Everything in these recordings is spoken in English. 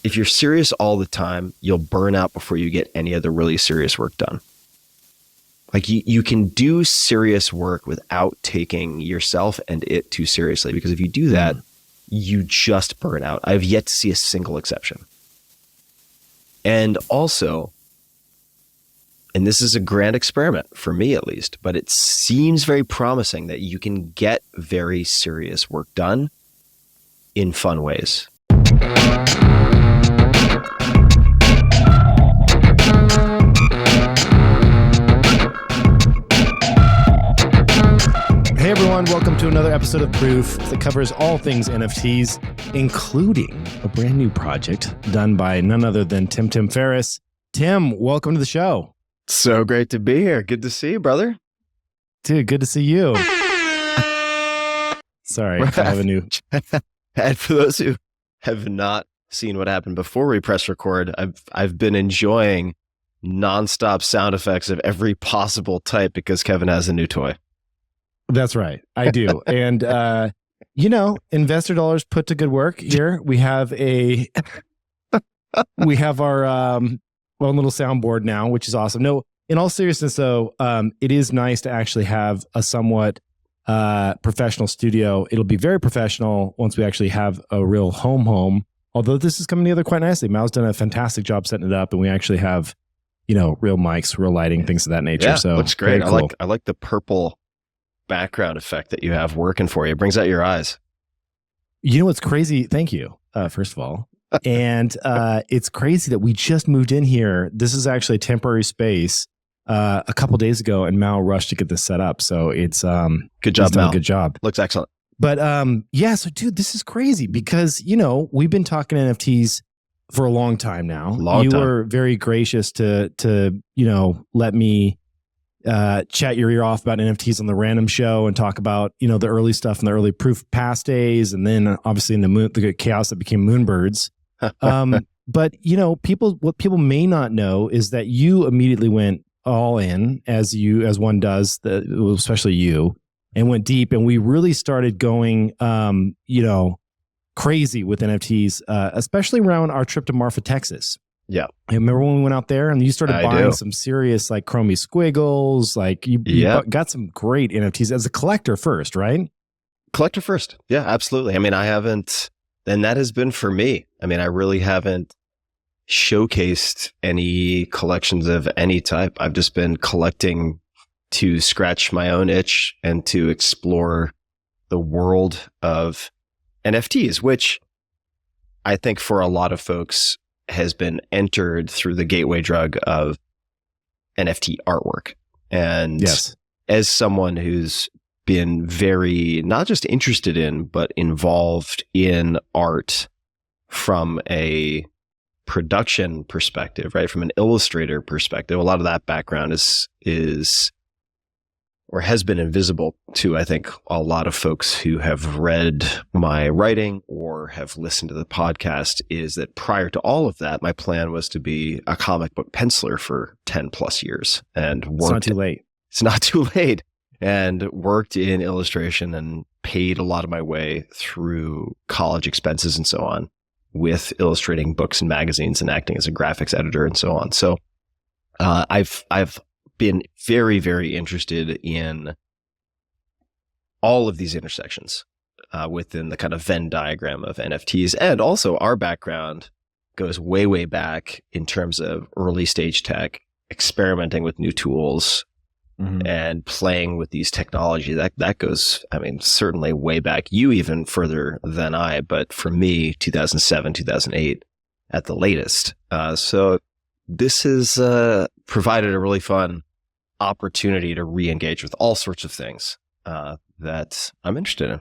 if you're serious all the time, you'll burn out before you get any other really serious work done. Like you can do serious work without taking yourself and it too seriously, because if you do that, you just burn out. I've yet to see a single exception. And also, and this is a grand experiment for me at least, but it seems very promising that you can get very serious work done in fun ways. Hey everyone, welcome to another episode of Proof that covers all things NFTs, including a brand new project done by none other than Tim Ferriss. Tim, welcome to the show. So great to be here. Good to see you, brother. Dude, good to see you. Sorry, I have a new... And for those who have not seen what happened before we press record, I've been enjoying nonstop sound effects of every possible type because Kevin has a new toy. That's right. I do. And, investor dollars put to good work here. We have our own little soundboard now, which is awesome. No, in all seriousness, though, it is nice to actually have a somewhat professional studio. It'll be very professional once we actually have a real home. Although this is coming together quite nicely. Mal's done a fantastic job setting it up, and we actually have, real mics, real lighting, things of that nature. Yeah, so looks great. Cool. I like the purple background effect that you have working for you. It brings out your eyes. You know what's crazy? Thank you, first of all. And it's crazy that we just moved in here. This is actually a temporary space a couple days ago, and Mal rushed to get this set up. So it's good job, Mal. Good job. Looks excellent. But so dude, this is crazy because we've been talking NFTs for a long time now. You were very gracious to let me chat your ear off about NFTs on the Random Show and talk about the early stuff in the early Proof past days, and then obviously in the chaos that became Moonbirds. But what people may not know is that you immediately went all in, as one does, especially you, and went deep, and we really started going crazy with NFTs, especially around our trip to Marfa, Texas. Yeah. I remember when we went out there and you started buying some serious like chromie squiggles, like you got some great NFTs as a collector first, right? Collector first. Yeah, absolutely. I mean, I haven't, and that has been for me. I mean, I really haven't showcased any collections of any type. I've just been collecting to scratch my own itch and to explore the world of NFTs, which I think for a lot of folks has been entered through the gateway drug of NFT artwork. And as someone who's been very, not just interested in, but involved in art from a production perspective, right? From an illustrator perspective, a lot of that background is or has been invisible to, I think, a lot of folks who have read my writing or have listened to the podcast, is that prior to all of that, my plan was to be a comic book penciler for 10 plus years and worked. It's not too late. It's not too late. And worked in illustration and paid a lot of my way through college expenses and so on with illustrating books and magazines and acting as a graphics editor and so on. So I've been very, very interested in all of these intersections within the kind of Venn diagram of NFTs. And also our background goes way, way back in terms of early stage tech, experimenting with new tools and playing with these technologies. That goes, I mean, certainly way back. You even further than I, but for me, 2007, 2008 at the latest. So this has provided a really fun opportunity to re-engage with all sorts of things that I'm interested in.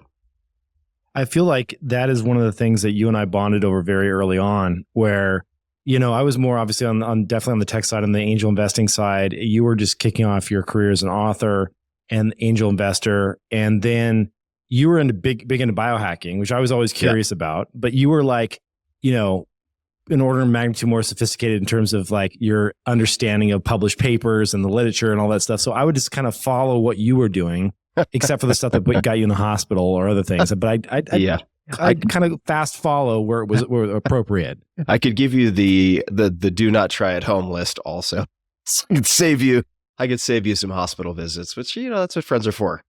I feel like that is one of the things that you and I bonded over very early on, where, I was more obviously on definitely on the tech side, on the angel investing side. You were just kicking off your career as an author and angel investor. And then you were into big into biohacking, which I was always curious about, but you were like, an order of magnitude more sophisticated in terms of like your understanding of published papers and the literature and all that stuff. So I would just kind of follow what you were doing, except for the stuff that got you in the hospital or other things. But I kind of fast follow where it was appropriate. I could give you the do not try at home list also. So I could save you some hospital visits, which, that's what friends are for.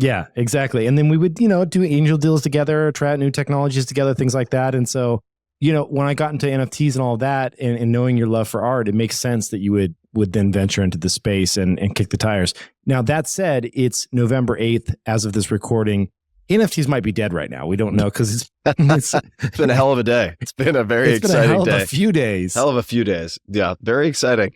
Yeah, exactly. And then we would, do angel deals together, try out new technologies together, things like that. And so, when I got into NFTs and all that, and knowing your love for art, it makes sense that you would then venture into the space and kick the tires. Now, that said, it's November 8th as of this recording. NFTs might be dead right now. We don't know because it's been a hell of a day. It's been a very exciting day. Hell of a few days. Hell of a few days. Yeah, very exciting.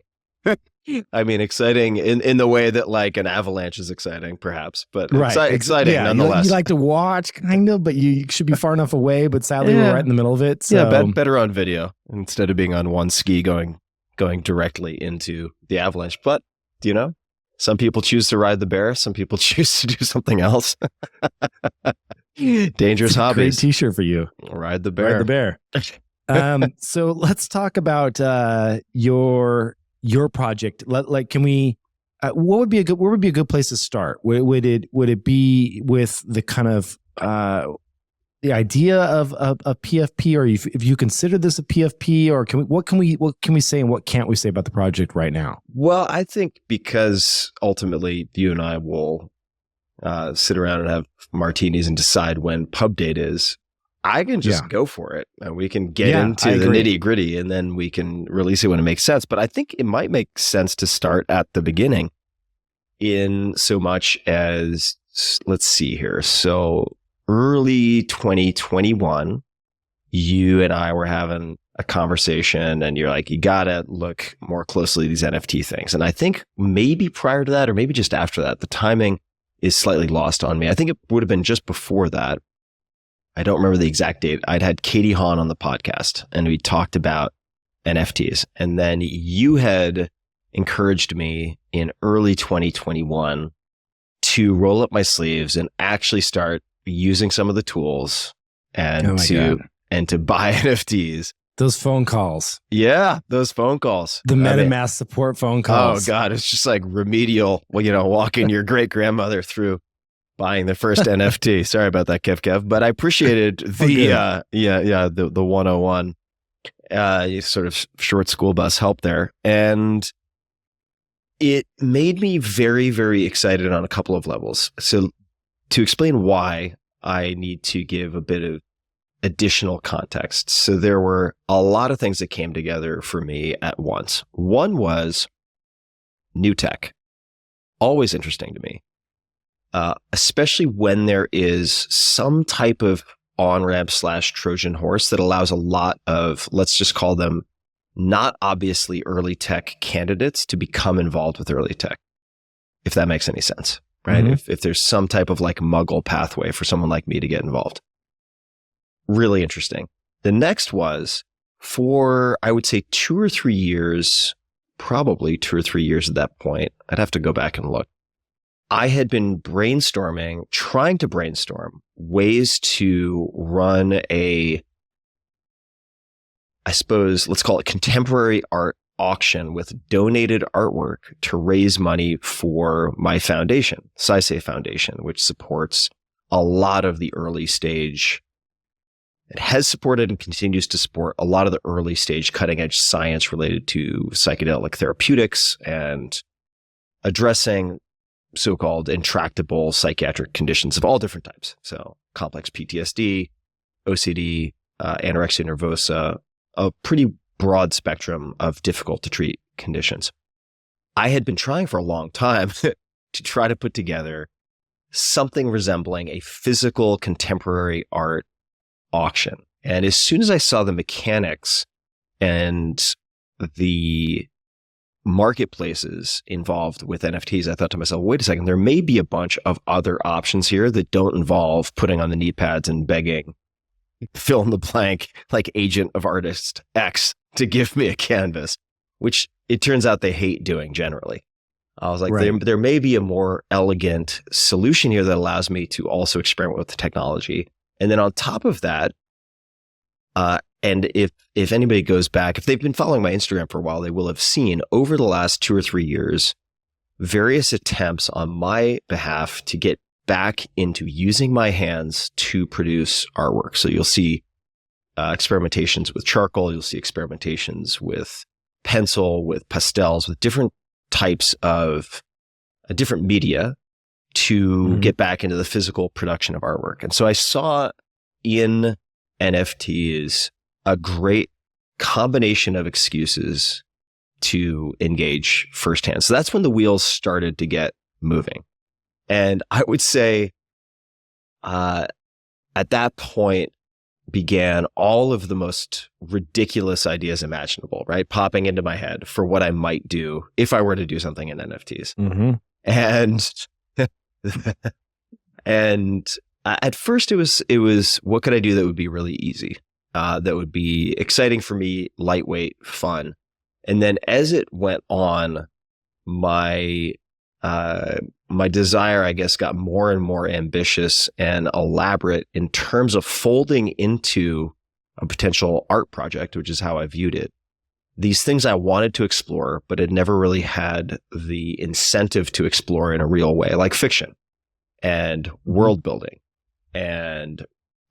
I mean, exciting in the way that like an avalanche is exciting, perhaps, but exciting nonetheless. You like to watch, kind of, but you should be far enough away. But sadly, we're right in the middle of it. So. Yeah, better on video instead of being on one ski going directly into the avalanche. But some people choose to ride the bear. Some people choose to do something else. Dangerous hobbies. Great T-shirt for you. Ride the bear. Ride the bear. So let's talk about your project. Can we? Where would be a good place to start? Would it be with the kind of the idea of a PFP, or if you consider this a PFP, or what can we say and what can't we say about the project right now? Well, I think because ultimately you and I will sit around and have martinis and decide when pub date is, I can just go for it and we can get into the nitty gritty and then we can release it when it makes sense. But I think it might make sense to start at the beginning in so much as, let's see here. So early 2021, you and I were having a conversation and you're like, you got to look more closely at these NFT things. And I think maybe prior to that, or maybe just after that, the timing is slightly lost on me. I think it would have been just before that. I don't remember the exact date. I'd had Katie Hahn on the podcast and we talked about NFTs. And then you had encouraged me in early 2021 to roll up my sleeves and actually start using some of the tools and to buy NFTs. Those phone calls. Yeah, those phone calls. The MetaMask support phone calls. Oh God, it's just like remedial, walking your great grandmother through buying the first NFT. Sorry about that, Kev. But I appreciated the the 101 sort of short school bus help there. And it made me very, very excited on a couple of levels. So to explain why, I need to give a bit of additional context. So there were a lot of things that came together for me at once. One was new tech. Always interesting to me. Especially when there is some type of on-ramp / Trojan horse that allows a lot of, let's just call them not obviously early tech candidates to become involved with early tech, if that makes any sense, right? Mm-hmm. If there's some type of like muggle pathway for someone like me to get involved. Really interesting. The next was for, I would say 2 or 3 years, probably 2 or 3 years at that point. I'd have to go back and look. I had been trying to brainstorm ways to run a, I suppose, let's call it contemporary art auction with donated artwork to raise money for my foundation, SciSafe Foundation, which supports a lot of the early stage. It has supported and continues to support a lot of the early stage cutting edge science related to psychedelic therapeutics and addressing so-called intractable psychiatric conditions of all different types. So complex PTSD, OCD, anorexia nervosa, a pretty broad spectrum of difficult to treat conditions. I had been trying for a long time to try to put together something resembling a physical contemporary art auction. And as soon as I saw the mechanics and the marketplaces involved with NFTs, I thought to myself, wait a second, there may be a bunch of other options here that don't involve putting on the knee pads and begging fill in the blank like agent of artist X to give me a canvas, which it turns out they hate doing generally. I was like, there may be a more elegant solution here that allows me to also experiment with the technology. And then on top of that, and if anybody goes back, if they've been following my Instagram for a while, they will have seen over the last 2 or 3 years, various attempts on my behalf to get back into using my hands to produce artwork. So you'll see experimentations with charcoal. You'll see experimentations with pencil, with pastels, with different types of different media to get back into the physical production of artwork. And so I saw in NFTs a great combination of excuses to engage firsthand. So that's when the wheels started to get moving. And I would say at that point began all of the most ridiculous ideas imaginable, right? Popping into my head for what I might do if I were to do something in NFTs. And at first it was what could I do that would be really easy, that would be exciting for me, lightweight, fun. And then as it went on, my desire, I guess, got more and more ambitious and elaborate in terms of folding into a potential art project, which is how I viewed it. These things I wanted to explore, but had never really had the incentive to explore in a real way, like fiction and world building. And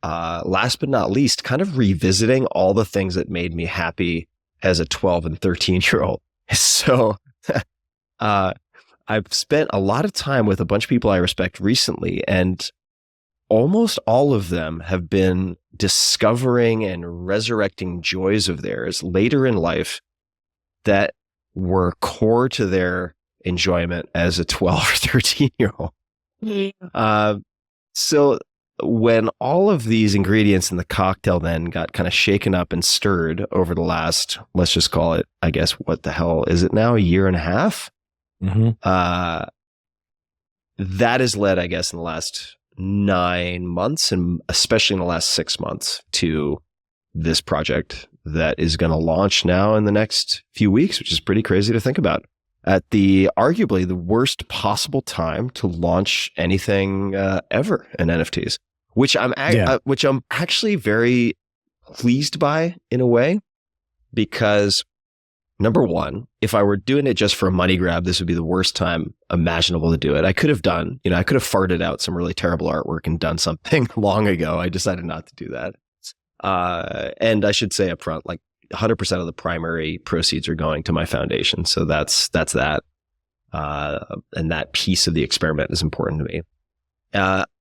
last but not least, kind of revisiting all the things that made me happy as a 12 and 13-year-old. So I've spent a lot of time with a bunch of people I respect recently, and almost all of them have been discovering and resurrecting joys of theirs later in life that were core to their enjoyment as a 12 or 13-year-old. So when all of these ingredients in the cocktail then got kind of shaken up and stirred over the last, let's just call it, I guess, what the hell is it now? A year and a half? That has led, I guess, in the last 9 months, and especially in the last 6 months, to this project that is going to launch now in the next few weeks, which is pretty crazy to think about. At arguably the worst possible time to launch anything ever in NFTs, which I'm actually very pleased by in a way, because number one, if I were doing it just for a money grab, this would be the worst time imaginable to do it. I could have farted out some really terrible artwork and done something long ago. I decided not to do that. And I should say up front, like 100% of the primary proceeds are going to my foundation. So that's that. And that piece of the experiment is important to me.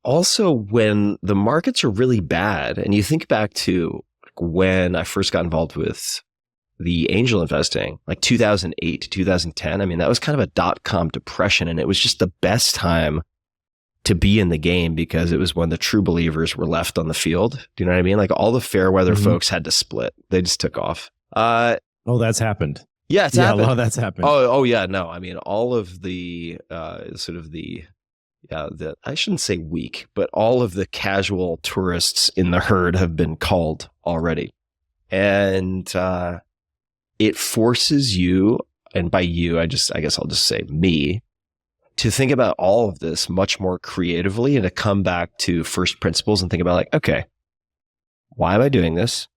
Also, when the markets are really bad, and you think back to when I first got involved with the angel investing, like 2008 to 2010, I mean, that was kind of a dot-com depression, and it was just the best time to be in the game because it was when the true believers were left on the field. Do you know what I mean? Like all the fair weather folks had to split. They just took off. Oh, that's happened. Yeah, it's happened. A lot of that's happened. Oh yeah, no. I mean, all of the I shouldn't say weak, but all of the casual tourists in the herd have been called already. And it forces you, and by you, I guess I'll just say me, to think about all of this much more creatively and to come back to first principles and think about like, okay, why am I doing this?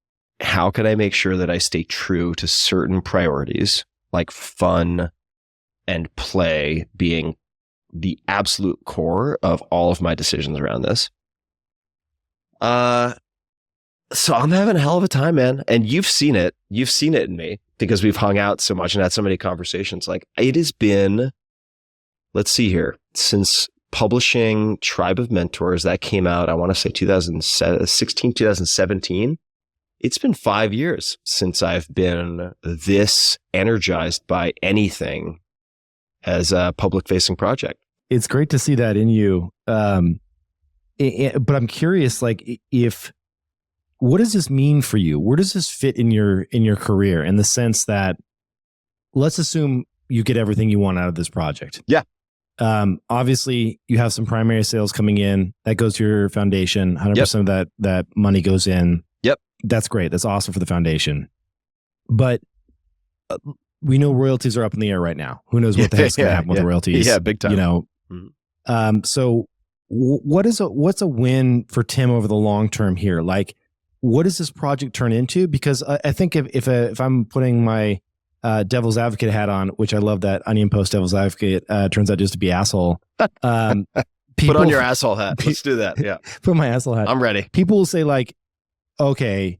How can I make sure that I stay true to certain priorities, like fun and play being the absolute core of all of my decisions around this? So I'm having a hell of a time, man. And you've seen it. You've seen it in me because we've hung out so much and had so many conversations. Like it has been, let's see here, since publishing Tribe of Mentors, that came out, I want to say 2016, 2017. It's been 5 years since I've been this energized by anything as a public facing project. It's great to see that in you. But I'm curious, like what does this mean for you? Where does this fit in your career, in the sense that, let's assume you get everything you want out of this project. Yeah. Obviously you have some primary sales coming in that goes to your foundation. 100% of that money goes in. Yep. That's great. That's awesome for the foundation. But we know royalties are up in the air right now. Who knows what the heck's going to happen with the royalties? Yeah, big time. You know. So what's a win for Tim over the long term here? Like, what does this project turn into? Because I think if I'm putting my devil's advocate hat on, which I love that Onion Post devil's advocate turns out just to be asshole. But Put on your asshole hat. Let's do that. Yeah. Put my asshole hat. I'm ready. People will say like, okay,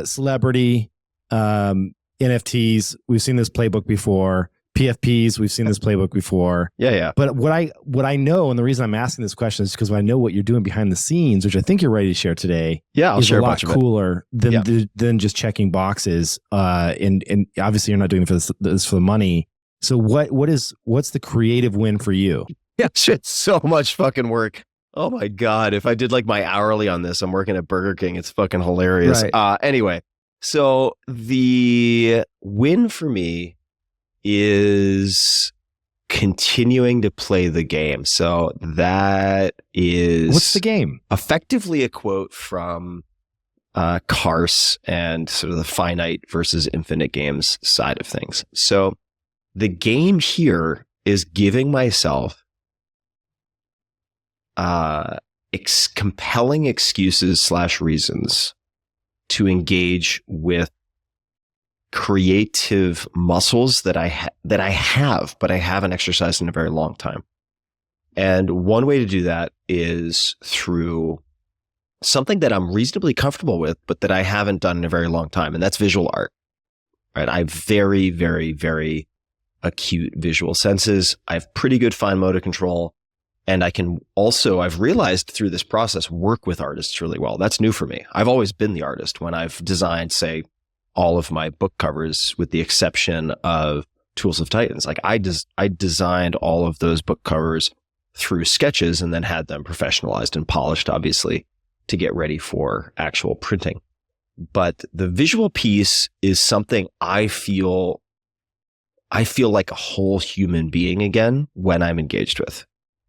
celebrity, NFTs, we've seen this playbook before. PFPs, we've seen this playbook before. Yeah. But what I know, and the reason I'm asking this question is because I know what you're doing behind the scenes, which I think you're ready to share today. Yeah, I'll share a lot cooler than just checking boxes. And obviously you're not doing this for the money. So what's the creative win for you? Yeah, shit, so much fucking work. Oh my God. If I did like my hourly on this, I'm working at Burger King. It's fucking hilarious. Right. Anyway, so the win for me is continuing to play the game. So that is... What's the game? Effectively a quote from Karse and sort of the finite versus infinite games side of things. So the game here is giving myself compelling excuses / reasons to engage with creative muscles that I have, but I haven't exercised in a very long time. And one way to do that is through something that I'm reasonably comfortable with, but that I haven't done in a very long time. And that's visual art, right? I have very, very, very acute visual senses. I have pretty good fine motor control. And I can also, I've realized through this process, work with artists really well. That's new for me. I've always been the artist when I've designed, say, all of my book covers, with the exception of Tools of Titans. Like I designed all of those book covers through sketches and then had them professionalized and polished, obviously, to get ready for actual printing. But the visual piece is something I feel like a whole human being again when I'm engaged with.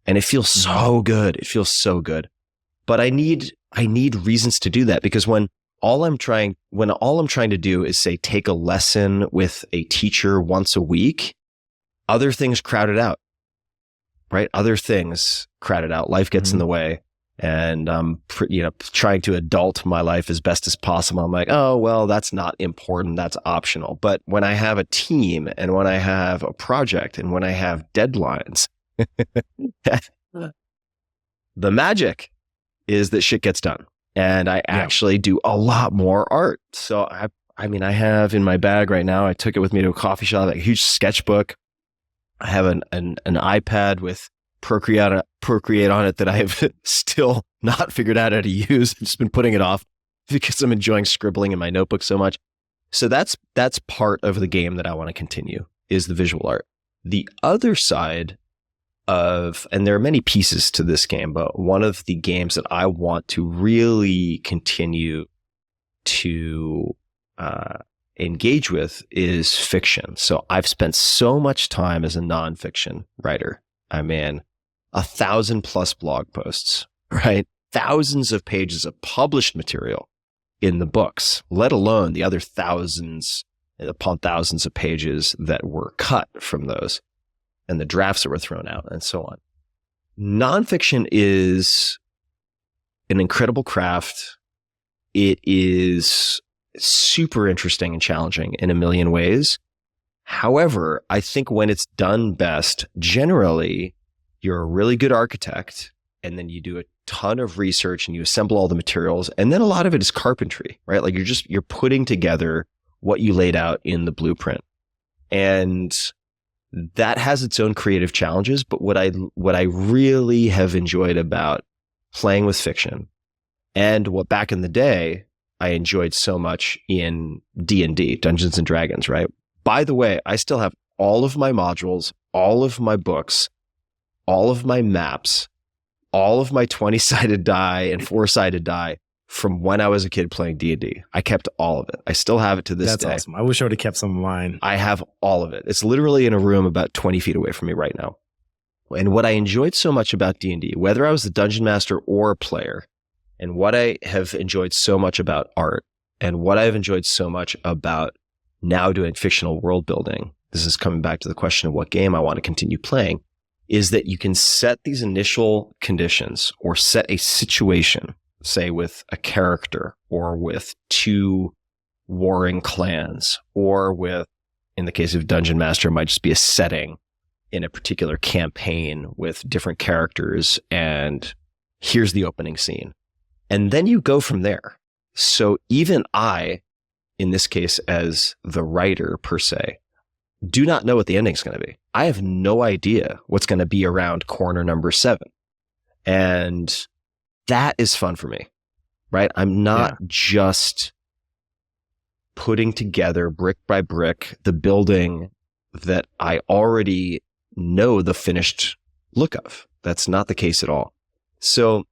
And it feels so good. It feels so good. But I need reasons to do that, because when all I'm trying to do is, say, take a lesson with a teacher once a week, other things crowded out, right? Other things crowded out. Life gets in the way, and I'm trying to adult my life as best as possible. I'm like, oh, well, that's not important. That's optional. But when I have a team, and when I have a project, and when I have deadlines, the magic is that shit gets done. And I actually do a lot more art. So I mean, I have in my bag right now, I took it with me to a coffee shop, like a huge sketchbook. I have an iPad with Procreate on it that I have still not figured out how to use. I've just been putting it off because I'm enjoying scribbling in my notebook so much. So that's part of the game that I want to continue, is the visual art. The other side and there are many pieces to this game, but one of the games that I want to really continue to engage with is fiction. So I've spent so much time as a nonfiction writer. I mean, 1,000+ blog posts, right? Thousands of pages of published material in the books, let alone the other thousands upon thousands of pages that were cut from those, and the drafts that were thrown out, and so on. Nonfiction is an incredible craft. It is super interesting and challenging in a million ways. However, I think when it's done best, generally, you're a really good architect, and then you do a ton of research and you assemble all the materials, and then a lot of it is carpentry, right? Like you're putting together what you laid out in the blueprint. And that has its own creative challenges, but what I really have enjoyed about playing with fiction, and what back in the day I enjoyed so much in D&D, Dungeons and Dragons, right? By the way, I still have all of my modules, all of my books, all of my maps, all of my 20-sided die and 4-sided die from when I was a kid playing D&D. I kept all of it. I still have it to this day. That's awesome. I wish I would have kept some of mine. I have all of it. It's literally in a room about 20 feet away from me right now. And what I enjoyed so much about D&D, whether I was the dungeon master or a player, and what I have enjoyed so much about art, and what I've enjoyed so much about now doing fictional world building, this is coming back to the question of what game I want to continue playing, is that you can set these initial conditions or set a situation, say with a character or with two warring clans, or with, in the case of Dungeon Master, it might just be a setting in a particular campaign with different characters, and here's the opening scene. And then you go from there. So even I, in this case, as the writer per se, do not know what the ending's going to be. I have no idea what's going to be around corner number 7. And that is fun for me, right? I'm not just putting together brick by brick the building that I already know the finished look of. That's not the case at all. So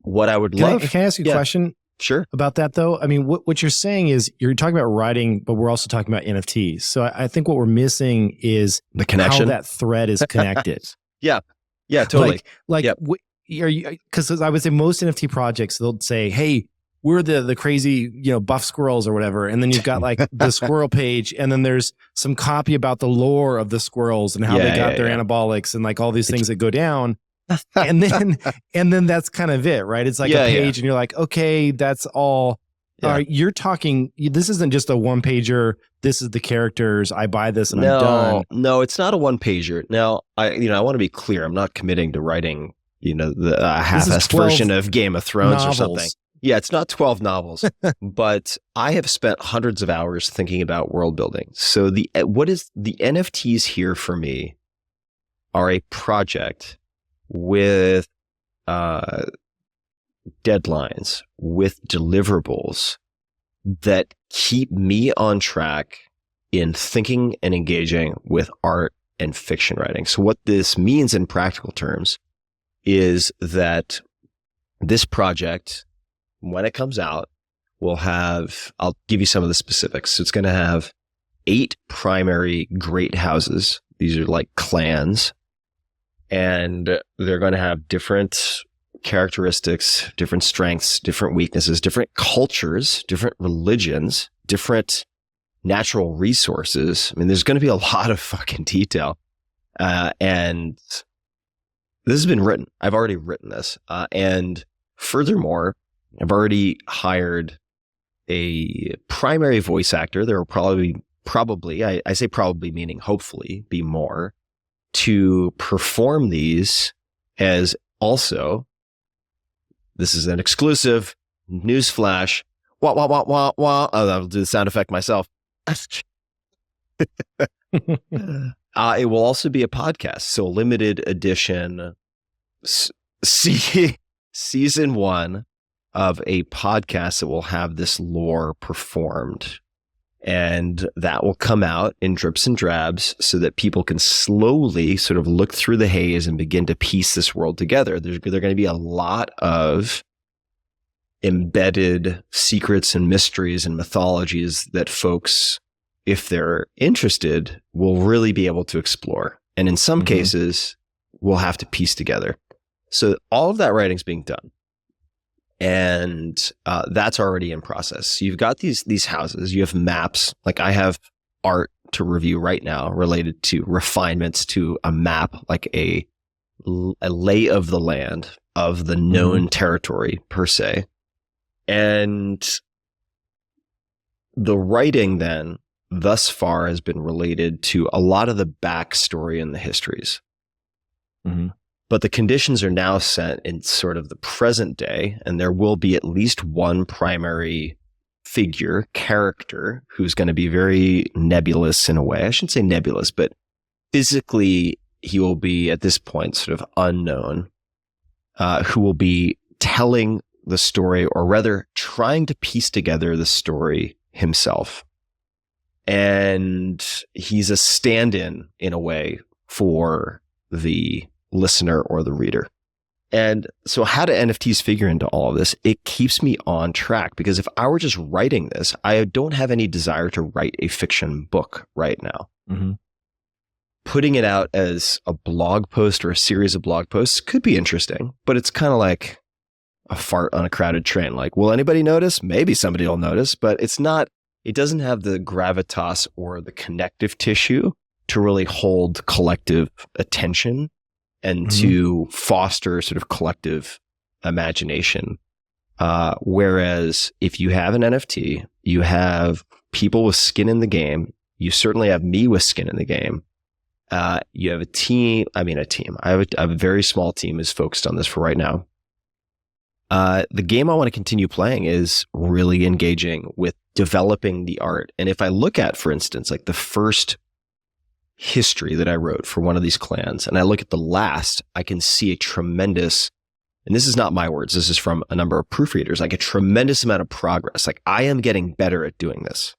what I would love... Can I ask you a question? Sure. About that though? I mean, what you're saying is you're talking about writing, but we're also talking about NFTs. So I think what we're missing is the connection, how that thread is connected. Yeah, totally. Because I would say most NFT projects, they'll say, hey, we're the crazy, buff squirrels or whatever. And then you've got like the squirrel page, and then there's some copy about the lore of the squirrels and how they got their anabolics and like all these things that go down. and then that's kind of it, right? It's like a page and you're like, okay, that's all. You're talking, this isn't just a one pager. This is the characters. I buy this and I'm done. No, it's not a one pager. Now, I want to be clear. I'm not committing to writing, the half-assed version of Game of Thrones or something. Yeah, it's not 12 novels, but I have spent hundreds of hours thinking about world building. So the NFTs here for me are a project with deadlines, with deliverables that keep me on track in thinking and engaging with art and fiction writing. So what this means in practical terms is that this project, when it comes out, will have, I'll give you some of the specifics. So it's going to have 8 primary great houses. These are like clans. And they're going to have different characteristics, different strengths, different weaknesses, different cultures, different religions, different natural resources. I mean, there's going to be a lot of fucking detail. And this has been written. I've already written this. And furthermore, I've already hired a primary voice actor. There will probably, I say probably meaning hopefully, be more, to perform these as also, this is an exclusive newsflash. Wah, wah, wah, wah, wah. I'll do the sound effect myself. It will also be a podcast. So limited edition season 1 of a podcast that will have this lore performed. And that will come out in drips and drabs so that people can slowly sort of look through the haze and begin to piece this world together. There's going to be a lot of embedded secrets and mysteries and mythologies that folks, if they're interested, will really be able to explore. And in some cases, we'll have to piece together. So all of that writing's being done. And that's already in process. So you've got these houses, you have maps. Like I have art to review right now related to refinements to a map, like a lay of the land of the known territory per se. And the writing then thus far has been related to a lot of the backstory and the histories. But the conditions are now set in sort of the present day, and there will be at least one primary character, who's going to be very nebulous in a way. I shouldn't say nebulous, but physically he will be at this point sort of unknown, who will be telling the story, or rather trying to piece together the story himself. And he's a stand-in a way for the listener or the reader. And so how do NFTs figure into all of this? It keeps me on track, because if I were just writing this, I don't have any desire to write a fiction book right now. Putting it out as a blog post or a series of blog posts could be interesting, but it's kind of like a fart on a crowded train. Like, will anybody notice? Maybe somebody will notice, but it doesn't have the gravitas or the connective tissue to really hold collective attention and to foster sort of collective imagination. Whereas if you have an NFT, you have people with skin in the game. You certainly have me with skin in the game. You have a team. I have a very small team is focused on this for right now. The game I want to continue playing is really engaging with developing the art. And if I look at, for instance, like the first history that I wrote for one of these clans, and I look at the last, I can see a tremendous, and this is not my words, this is from a number of proofreaders, like a tremendous amount of progress. Like I am getting better at doing this.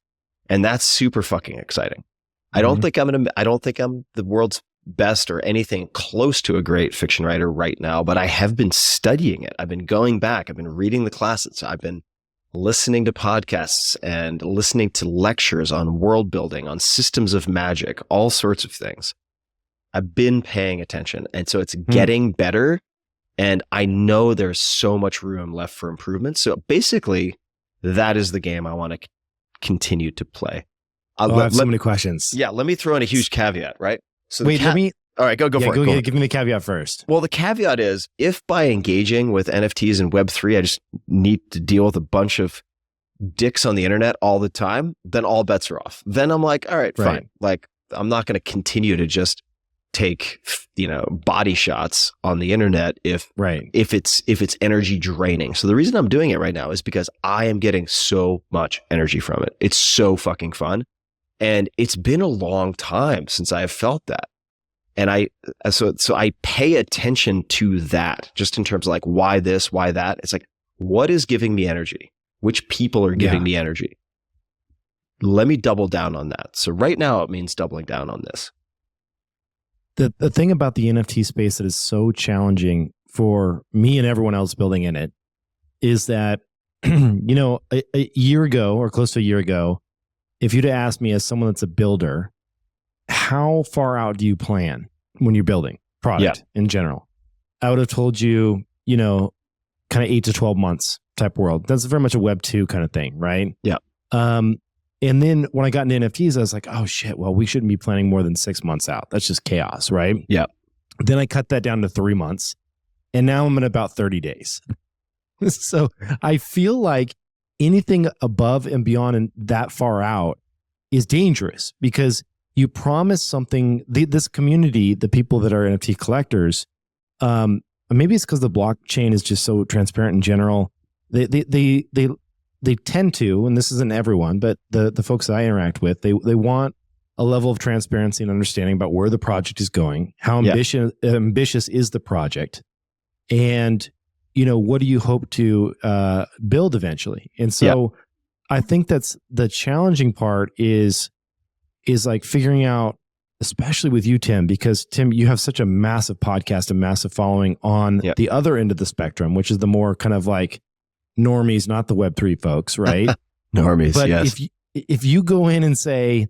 And that's super fucking exciting. I don't think I'm the world's best or anything close to a great fiction writer right now, but I have been studying it. I've been going back. I've been reading the classics. I've been listening to podcasts and listening to lectures on world building, on systems of magic, all sorts of things. I've been paying attention. And so it's getting better. And I know there's so much room left for improvement. So basically, that is the game I want to continue to play. I have so many questions. Yeah, let me throw in a huge caveat, right? So wait, let me. All right, go for it. Go give me the caveat first. Well, the caveat is if by engaging with NFTs and Web3, I just need to deal with a bunch of dicks on the internet all the time, then all bets are off. Then I'm like, all right, fine. Like, I'm not going to continue to just take, body shots on the internet if it's energy draining. So the reason I'm doing it right now is because I am getting so much energy from it. It's so fucking fun. And it's been a long time since I have felt that. And I pay attention to that just in terms of like, why this, why that? It's like, what is giving me energy? Which people are giving me energy? Let me double down on that. So right now it means doubling down on this. The thing about the NFT space that is so challenging for me and everyone else building in it is that, a year ago or close to a year ago, if you'd have asked me as someone that's a builder, how far out do you plan when you're building product in general? I would have told you, kind of 8 to 12 months type world. That's very much a Web 2 kind of thing, right? Yeah. And then when I got into NFTs, I was like, oh shit, well, we shouldn't be planning more than 6 months out. That's just chaos, right? Yeah. Then I cut that down to 3 months. And now I'm at about 30 days. So I feel like anything above and beyond and that far out is dangerous because you promise something, this community, the people that are NFT collectors, maybe it's because the blockchain is just so transparent in general. They tend to, and this isn't everyone, but the folks that I interact with, they want a level of transparency and understanding about where the project is going, how ambitious is the project, and what do you hope to build eventually. And so I think that's the challenging part is like figuring out, especially with you, Tim, because Tim, you have such a massive podcast, a massive following on the other end of the spectrum, which is the more kind of like normies, not the Web3 folks, right? Normies, but yes. If you go in and say,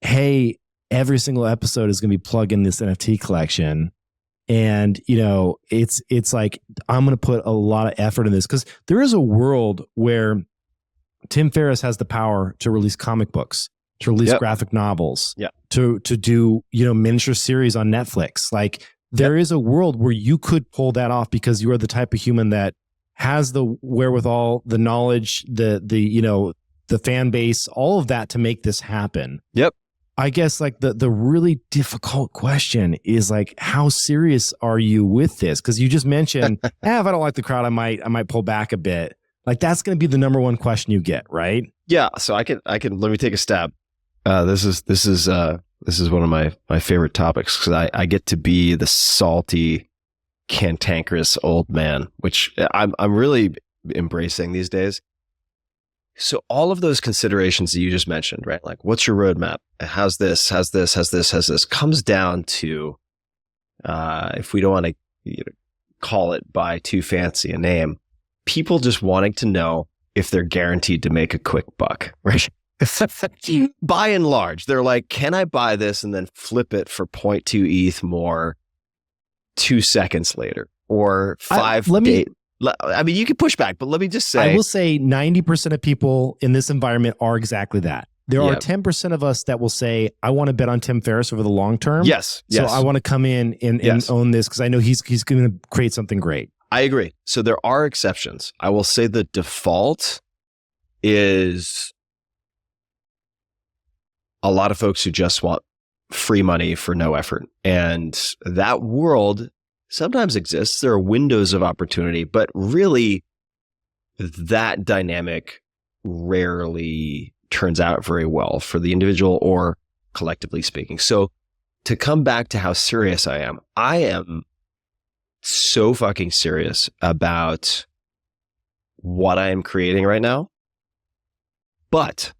hey, every single episode is going to be plug in this NFT collection, and it's like I'm going to put a lot of effort in this because there is a world where Tim Ferriss has the power to release comic books, to release graphic novels, to do miniature series on Netflix. Like there is a world where you could pull that off because you are the type of human that has the wherewithal, the knowledge, the fan base, all of that to make this happen. Yep. I guess like the really difficult question is like, how serious are you with this? Because you just mentioned, if I don't like the crowd, I might pull back a bit. Like that's going to be the number one question you get, right? Yeah. So I can let me take a stab. This is one of my favorite topics because I get to be the salty, cantankerous old man, which I'm really embracing these days. So all of those considerations that you just mentioned, right? Like, what's your roadmap? How's this? Comes down to, if we don't want to call it by too fancy a name, people just wanting to know if they're guaranteed to make a quick buck, right? By and large, they're like, can I buy this and then flip it for 0.2 ETH more 2 seconds later or 5 days? I mean, you can push back, but let me just say, I will say 90% of people in this environment are exactly that. There are 10% of us that will say, I want to bet on Tim Ferriss over the long term. Yes. So I want to come in and own this because I know he's going to create something great. I agree. So there are exceptions. I will say the default is a lot of folks who just want free money for no effort. And that world sometimes exists. There are windows of opportunity, but really that dynamic rarely turns out very well for the individual or collectively speaking. So to come back to how serious I am so fucking serious about what I am creating right now, but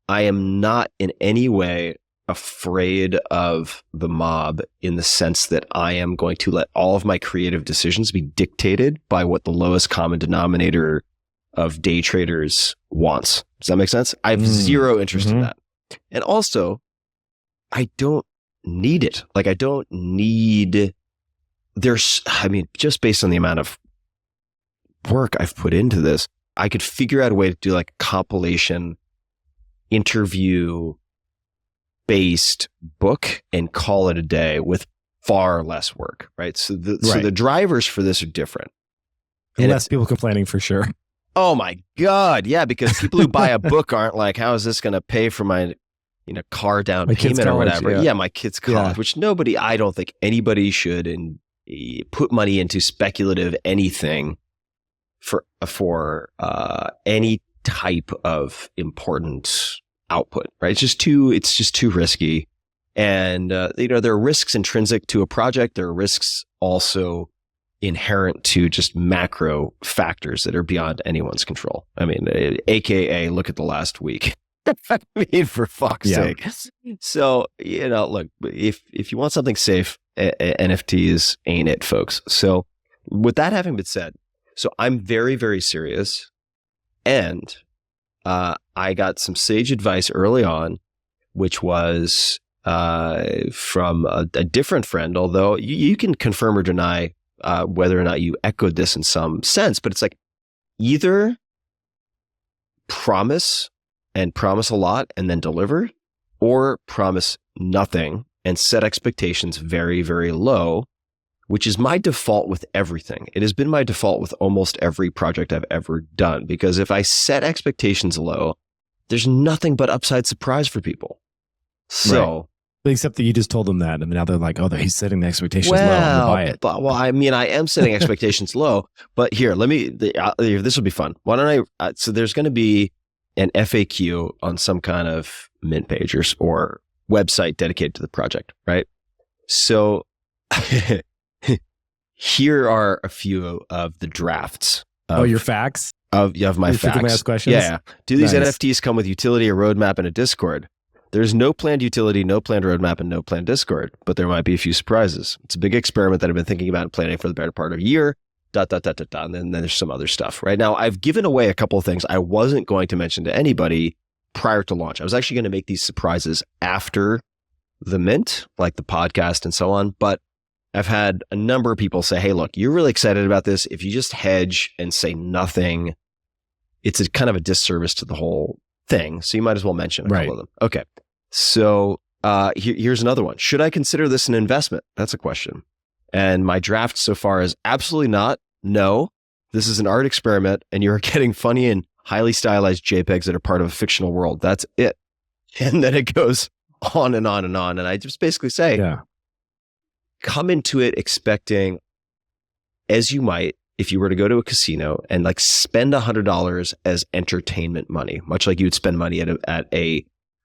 I am not in any way afraid of the mob in the sense that I am going to let all of my creative decisions be dictated by what the lowest common denominator of day traders wants. Does that make sense? I have zero interest in that. And also, I don't need it. Like, I don't need, just based on the amount of work I've put into this, I could figure out a way to do like a compilation interview based book and call it a day with far less work, right? So the drivers for this are different. And less people complaining for sure. Oh my God. Yeah. Because people who buy a book aren't like, how is this going to pay for my, car down payment or whatever? Yeah. My kid's college, which I don't think anybody should put money into speculative anything for any type of important output, right? It's just too risky. And, there are risks intrinsic to a project. There are risks also inherent to just macro factors that are beyond anyone's control. I mean, AKA look at the last week. I mean, for fuck's sake. So, look, if you want something safe, NFTs ain't it, folks. So with that having been said, so I'm very, very serious. And I got some sage advice early on, which was from a different friend, although you can confirm or deny whether or not you echoed this in some sense, but it's like either promise a lot and then deliver, or promise nothing and set expectations very, very low, which is my default with everything. It has been my default with almost every project I've ever done, because if I set expectations low, there's nothing but upside surprise for people. So, except that you just told them that, and now they're like, "Oh, he's setting the expectations low. I'm gonna buy it." I am setting expectations low, but here, this will be fun. Why don't I? So there's going to be an FAQ on some kind of mint page or website dedicated to the project, right? So. Here are a few of the drafts. Your facts? Of my facts. Frequently asked questions? Yeah. Do these NFTs come with utility, a roadmap, and a Discord? There's no planned utility, no planned roadmap, and no planned Discord, but there might be a few surprises. It's a big experiment that I've been thinking about and planning for the better part of a year, ... And then there's some other stuff. Right now, I've given away a couple of things I wasn't going to mention to anybody prior to launch. I was actually going to make these surprises after the mint, like the podcast and so on, but I've had a number of people say, hey, look, you're really excited about this. If you just hedge and say nothing, it's a kind of a disservice to the whole thing. So you might as well mention a couple of them. Okay. So here's another one. Should I consider this an investment? That's a question. And my draft so far is absolutely not. No, this is an art experiment and you're getting funny and highly stylized JPEGs that are part of a fictional world. That's it. And then it goes on and on and on. And I just basically say, come into it expecting, as you might if you were to go to a casino and like spend $100 as entertainment money, much like you would spend money at a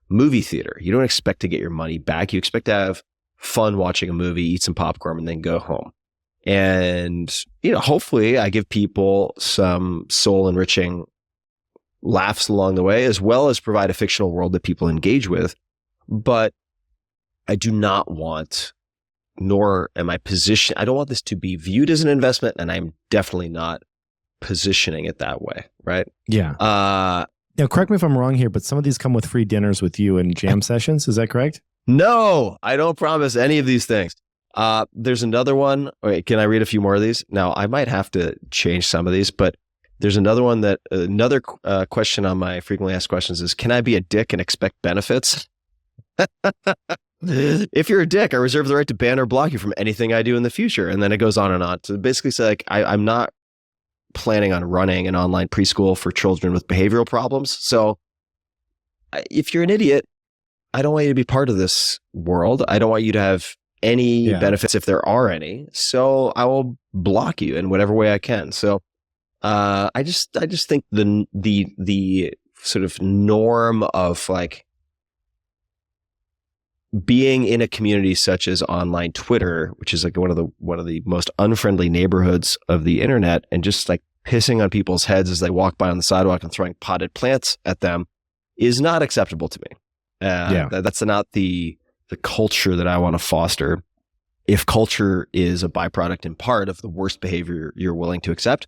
movie theater. You don't expect to get your money back. You expect to have fun watching a movie, eat some popcorn, and then go home. And, hopefully I give people some soul enriching laughs along the way, as well as provide a fictional world that people engage with. But I do not want, nor am I positioned, I don't want this to be viewed as an investment, and I'm definitely not positioning it that way, right? Yeah. Now, correct me if I'm wrong here, but some of these come with free dinners with you and jam sessions. Is that correct? No, I don't promise any of these things. There's another one. Wait, can I read a few more of these? Now, I might have to change some of these, but there's another one that another question on my frequently asked questions is, can I be a dick and expect benefits? If you're a dick, I reserve the right to ban or block you from anything I do in the future. And then it goes on and on. So basically say like, I'm not planning on running an online preschool for children with behavioral problems. So if you're an idiot, I don't want you to be part of this world. I don't want you to have any benefits if there are any. So I will block you in whatever way I can. So I just think the sort of norm of like being in a community such as online Twitter, which is like one of the most unfriendly neighborhoods of the internet, and just like pissing on people's heads as they walk by on the sidewalk and throwing potted plants at them is not acceptable to me. That's not the culture that I want to foster. If culture is a byproduct in part of the worst behavior you're willing to accept,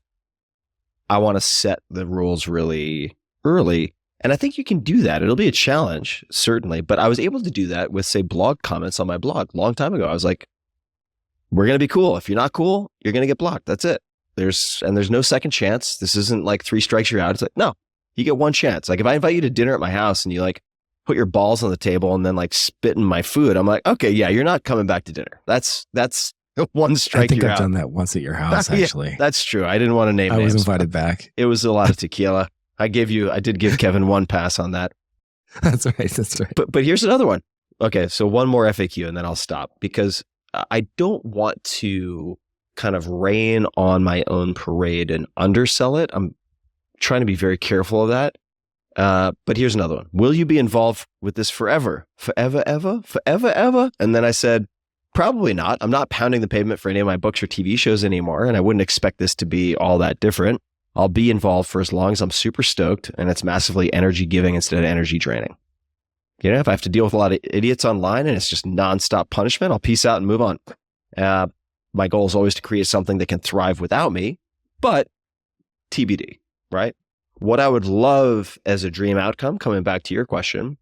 I want to set the rules really early. And I think you can do that. It'll be a challenge, certainly. But I was able to do that with, say, blog comments on my blog a long time ago. I was like, we're going to be cool. If you're not cool, you're going to get blocked. That's it. There's no second chance. This isn't like 3 strikes, you're out. It's like, no, you get one chance. Like if I invite you to dinner at my house and you like put your balls on the table and then like spit in my food, I'm like, okay, yeah, you're not coming back to dinner. That's one strike. I think you're I've out. done that once at your house, actually. Yeah, that's true. I didn't want to name names. I was invited back. It was a lot of tequila. I did give Kevin one pass on that. That's right. But here's another one. Okay, so one more FAQ and then I'll stop, because I don't want to kind of rain on my own parade and undersell it. I'm trying to be very careful of that. But here's another one. Will you be involved with this forever? Forever, ever? Forever, ever? And then I said, probably not. I'm not pounding the pavement for any of my books or TV shows anymore, and I wouldn't expect this to be all that different. I'll be involved for as long as I'm super stoked and it's massively energy giving instead of energy draining. You know, if I have to deal with a lot of idiots online and it's just nonstop punishment, I'll peace out and move on. My goal is always to create something that can thrive without me, but TBD, right? What I would love as a dream outcome, coming back to your question,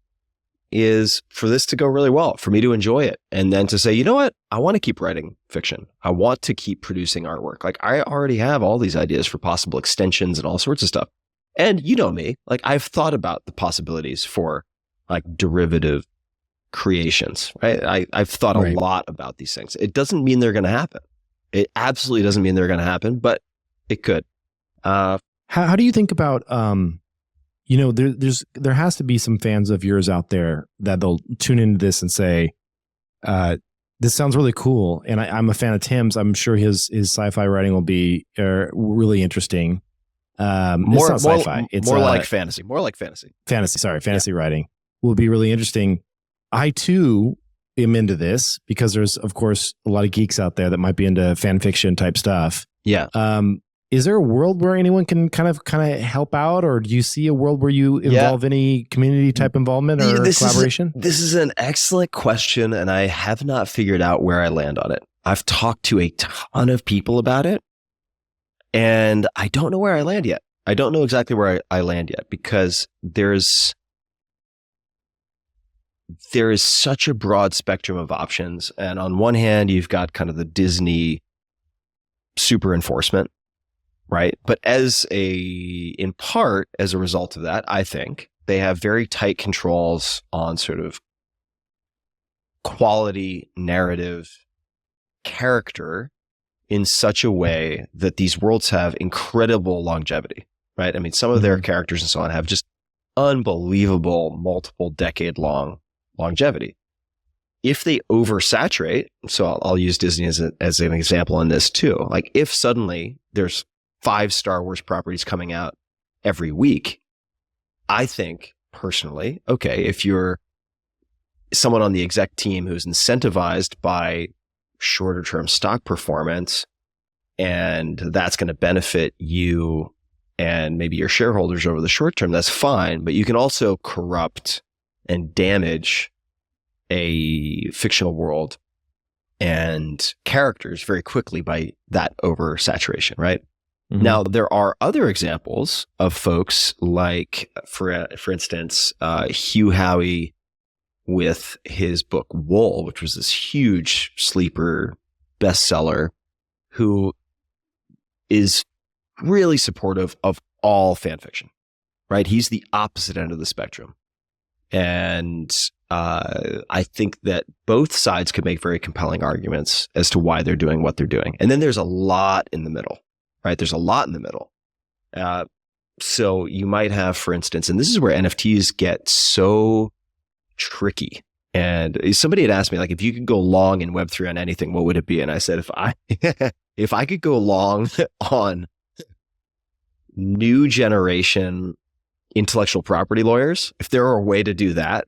is for this to go really well, for me to enjoy it. And then to say, you know what? I want to keep writing fiction. I want to keep producing artwork. Like I already have all these ideas for possible extensions and all sorts of stuff. And you know me, like I've thought about the possibilities for like derivative creations, right? I've thought a lot about these things. It doesn't mean they're going to happen. It absolutely doesn't mean they're going to happen, but it could. How do you think about, you know, there has to be some fans of yours out there that they'll tune into this and say, this sounds really cool. And I'm a fan of Tim's. I'm sure his sci-fi writing will be really interesting. It's not sci-fi. It's more like fantasy. More like fantasy. Fantasy writing will be really interesting. I too am into this because there's, of course, a lot of geeks out there that might be into fan fiction type stuff. Yeah. Is there a world where anyone can kind of help out, or do you see a world where you involve any community type involvement or collaboration? This is an excellent question, and I have not figured out where I land on it. I've talked to a ton of people about it, and I don't know where I land yet. I don't know exactly where I land yet, because there is such a broad spectrum of options. And on one hand, you've got kind of the Disney super enforcement, right? But in part, as a result of that, I think they have very tight controls on sort of quality, narrative, character in such a way that these worlds have incredible longevity, right? I mean, some of their characters and so on have just unbelievable multiple decade long longevity. If they oversaturate, so I'll use Disney as an example in this too. Like if suddenly there's 5 Star Wars properties coming out every week, I think personally, okay, if you're someone on the exec team who's incentivized by shorter term stock performance, and that's going to benefit you and maybe your shareholders over the short term, that's fine. But you can also corrupt and damage a fictional world and characters very quickly by that oversaturation, right? Mm-hmm. Now, there are other examples of folks like, for instance, Hugh Howey with his book Wool, which was this huge sleeper bestseller, who is really supportive of all fan fiction, right? He's the opposite end of the spectrum. And I think that both sides could make very compelling arguments as to why they're doing what they're doing. And then there's a lot in the middle, right? There's a lot in the middle. So you might have, for instance, and this is where NFTs get so tricky. And somebody had asked me, like, if you could go long in Web3 on anything, what would it be? And I said, if I could go long on new generation intellectual property lawyers, if there were a way to do that,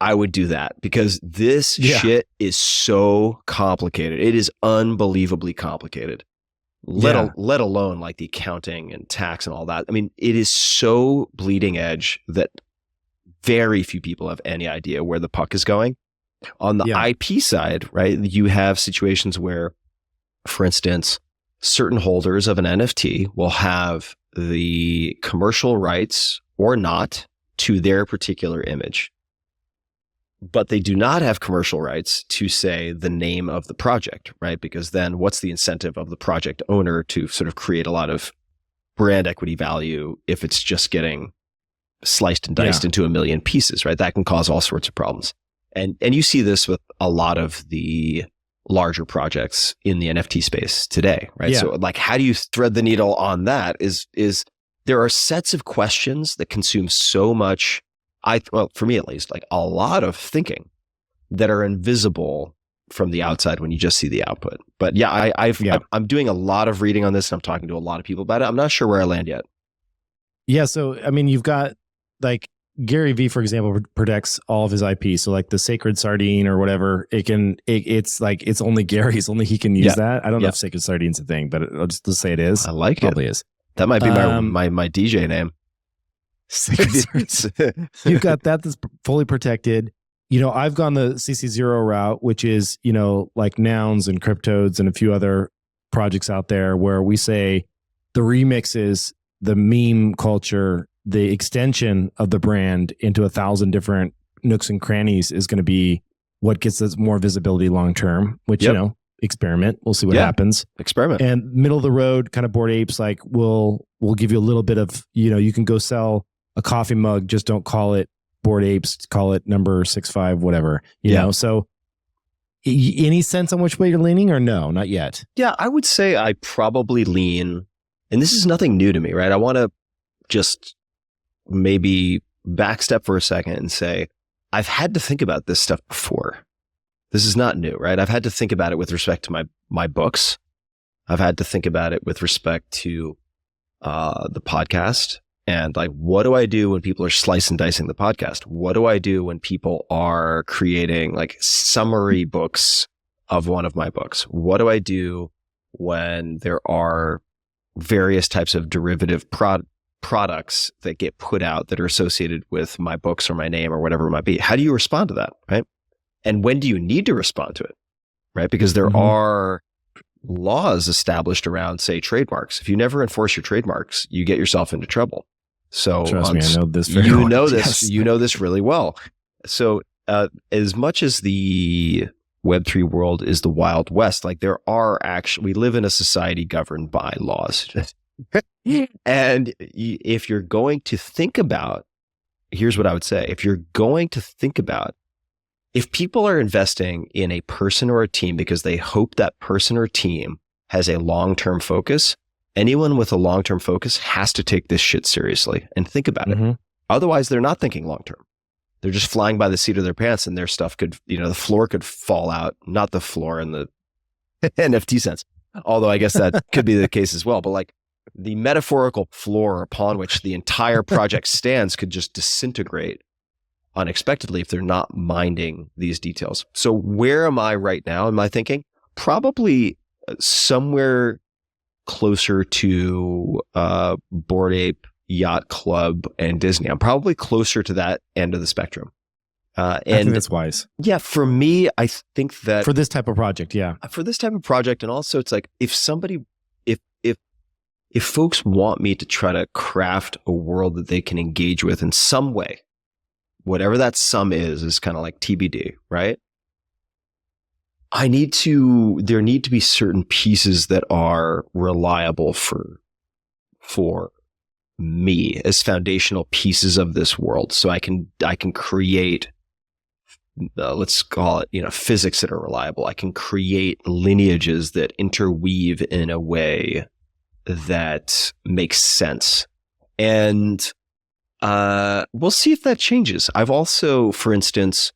I would do that, because this shit is so complicated. It is unbelievably complicated, let alone like the accounting and tax and all that. I mean, it is so bleeding edge that very few people have any idea where the puck is going. On the IP side, right, you have situations where, for instance, certain holders of an NFT will have the commercial rights or not to their particular image, but they do not have commercial rights to, say, the name of the project, right? Because then what's the incentive of the project owner to sort of create a lot of brand equity value if it's just getting sliced and diced into a million pieces, right? That can cause all sorts of problems. And you see this with a lot of the larger projects in the NFT space today, right? So like, how do you thread the needle on that is there are sets of questions that consume so much, well, for me at least, like a lot of thinking that are invisible from the outside when you just see the output. But yeah, I'm doing a lot of reading on this, and I'm talking to a lot of people about it. I'm not sure where I land yet. Yeah. So, I mean, you've got like Gary Vee, for example, protects all of his IP. So like the sacred sardine or whatever, it's like, it's only Gary's, only he can use that. I don't know if sacred sardine's a thing, but let's say it is. I like Probably is. That might be my DJ name. You've got that's fully protected. You know, I've gone the CC0 route, which is, you know, like Nouns and Cryptodes and a few other projects out there where we say the remixes, the meme culture, the extension of the brand into 1,000 different nooks and crannies is going to be what gets us more visibility long term, which, you know, experiment. We'll see what happens. Experiment. And middle of the road kind of Bored Apes, like we'll give you a little bit of, you know, you can go sell a coffee mug, just don't call it Bored Apes, call it number 65, whatever, you know? So any sense on which way you're leaning, or no, not yet? Yeah, I would say I probably lean, and this is nothing new to me, right? I want to just maybe backstep for a second and say, I've had to think about this stuff before. This is not new, right? I've had to think about it with respect to my books. I've had to think about it with respect to the podcast. And like, what do I do when people are slicing and dicing the podcast? What do I do when people are creating like summary books of one of my books? What do I do when there are various types of derivative products that get put out that are associated with my books or my name or whatever it might be? How do you respond to that, right? And when do you need to respond to it, right? Because there are laws established around, say, trademarks. If you never enforce your trademarks, you get yourself into trouble. So trust me, I know this very well. You know this really well. So as much as the Web3 world is the Wild West, like there are we live in a society governed by laws. And if you're going to think about, here's what I would say. If you're going to think about, if people are investing in a person or a team because they hope that person or team has a long-term focus, anyone with a long-term focus has to take this shit seriously and think about it. Otherwise, they're not thinking long-term. They're just flying by the seat of their pants, and their stuff could, you know, the floor could fall out. Not the floor in the NFT sense, although I guess that could be the case as well. But like the metaphorical floor upon which the entire project stands could just disintegrate unexpectedly if they're not minding these details. So where am I right now in my thinking? Probably somewhere closer to Bored Ape, Yacht Club, and Disney. I'm probably closer to that end of the spectrum. I think that's wise. Yeah, for me, I think that for this type of project, for this type of project, and also it's like if folks want me to try to craft a world that they can engage with in some way, whatever that sum is kind of like TBD, right? There need to be certain pieces that are reliable for me as foundational pieces of this world. So I can create, let's call it, you know, physics that are reliable. I can create lineages that interweave in a way that makes sense. And We'll see if that changes. I've also, for instance,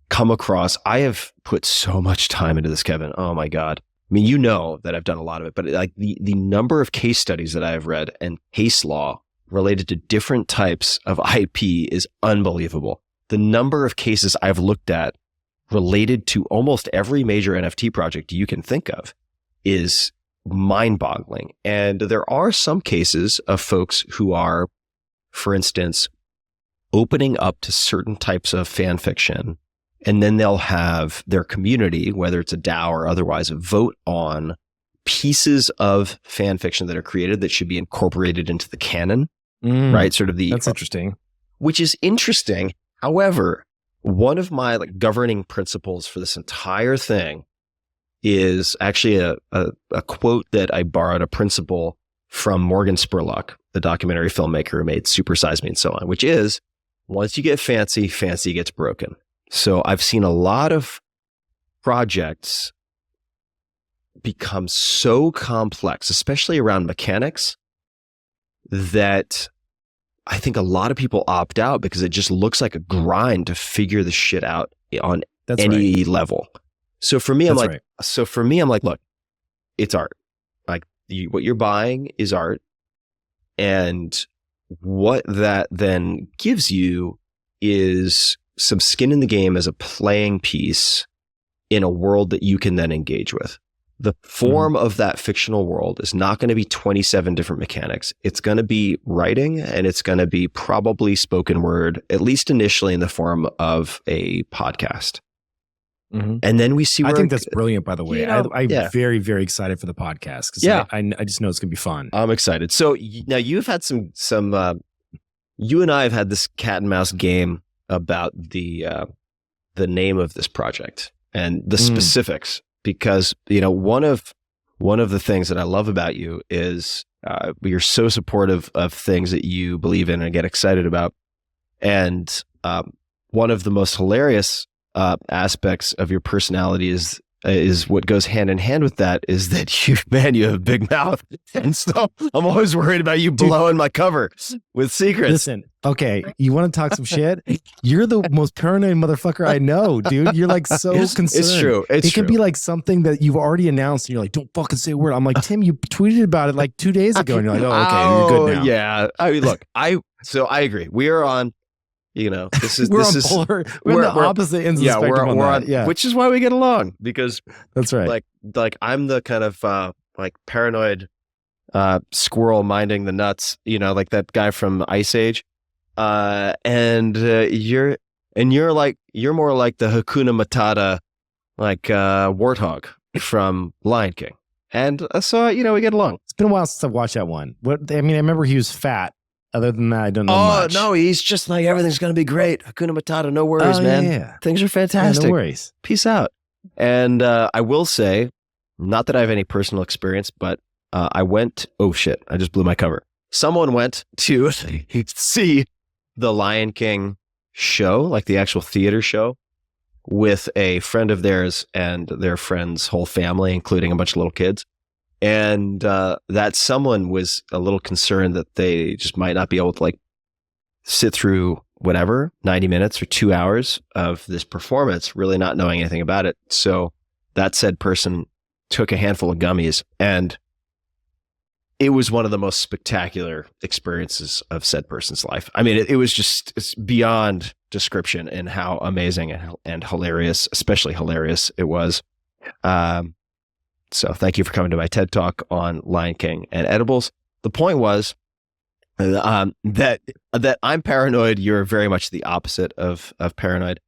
come across, I have put so much time into this, Kevin. Oh my God. I mean, you know that I've done a lot of it, but like the number of case studies that I have read and case law related to different types of IP is unbelievable. The number of cases I've looked at related to almost every major NFT project you can think of is mind-boggling. And there are some cases of folks who are, for instance, opening up to certain types of fan fiction, and then they'll have their community, whether it's a DAO or otherwise, vote on pieces of fan fiction that are created that should be incorporated into the canon, right? Sort of that's interesting. Which is interesting. However, one of my like governing principles for this entire thing is actually a quote that I borrowed, a principle from Morgan Spurlock, the documentary filmmaker who made Super Size Me and so on, which is, once you get fancy, fancy gets broken. So I've seen a lot of projects become so complex, especially around mechanics, that I think a lot of people opt out because it just looks like a grind to figure the shit out on any level. So for me, I'm like, look, it's art. Like what you're buying is art. And what that then gives you is some skin in the game as a playing piece in a world that you can then engage with. The form of that fictional world is not going to be 27 different mechanics. It's going to be writing, and it's going to be probably spoken word, at least initially in the form of a podcast. And then we see where I think that's brilliant, by the way. I'm very, very excited for the podcast because I just know it's going to be fun. I'm excited. So now you've had some you and I have had this cat and mouse game about the name of this project and the specifics. Because, you know, one of the things that I love about you is you're so supportive of things that you believe in and get excited about. And one of the most hilarious aspects of your personality is what goes hand in hand with that is that you have a big mouth. And so I'm always worried about you blowing my cover with secrets. Listen, okay, you want to talk some shit? You're the most paranoid motherfucker I know, dude. You're like so concerned. It's true. It can be like something that you've already announced and you're like, don't fucking say a word. I'm like, Tim, you tweeted about it like 2 days ago. And you're like, oh, okay, you're good now. Yeah. I mean, look, so I agree. We are on, you know, we're on the opposite ends of the spectrum on that. Which is why we get along, because that's right. Like I'm the kind of like paranoid squirrel minding the nuts, you know, like that guy from Ice Age. And you're more like the Hakuna Matata, like warthog from Lion King. And so, you know, we get along. It's been a while since I've watched that one. I remember he was fat. Other than that, I don't know much. Oh, no, he's just like, everything's going to be great. Hakuna Matata, no worries, man. Yeah. Things are fantastic. No worries. Peace out. And I will say, not that I have any personal experience, but I went, oh shit, I just blew my cover. Someone went to see the Lion King show, like the actual theater show, with a friend of theirs and their friend's whole family, including a bunch of little kids. And that someone was a little concerned that they just might not be able to like sit through whatever, 90 minutes or 2 hours of this performance, really not knowing anything about it. So that said person took a handful of gummies, and it was one of the most spectacular experiences of said person's life. I mean, it's beyond description in how amazing and hilarious, especially hilarious it was. So thank you for coming to my TED Talk on Lion King and edibles. The point was that I'm paranoid. You're very much the opposite of paranoid.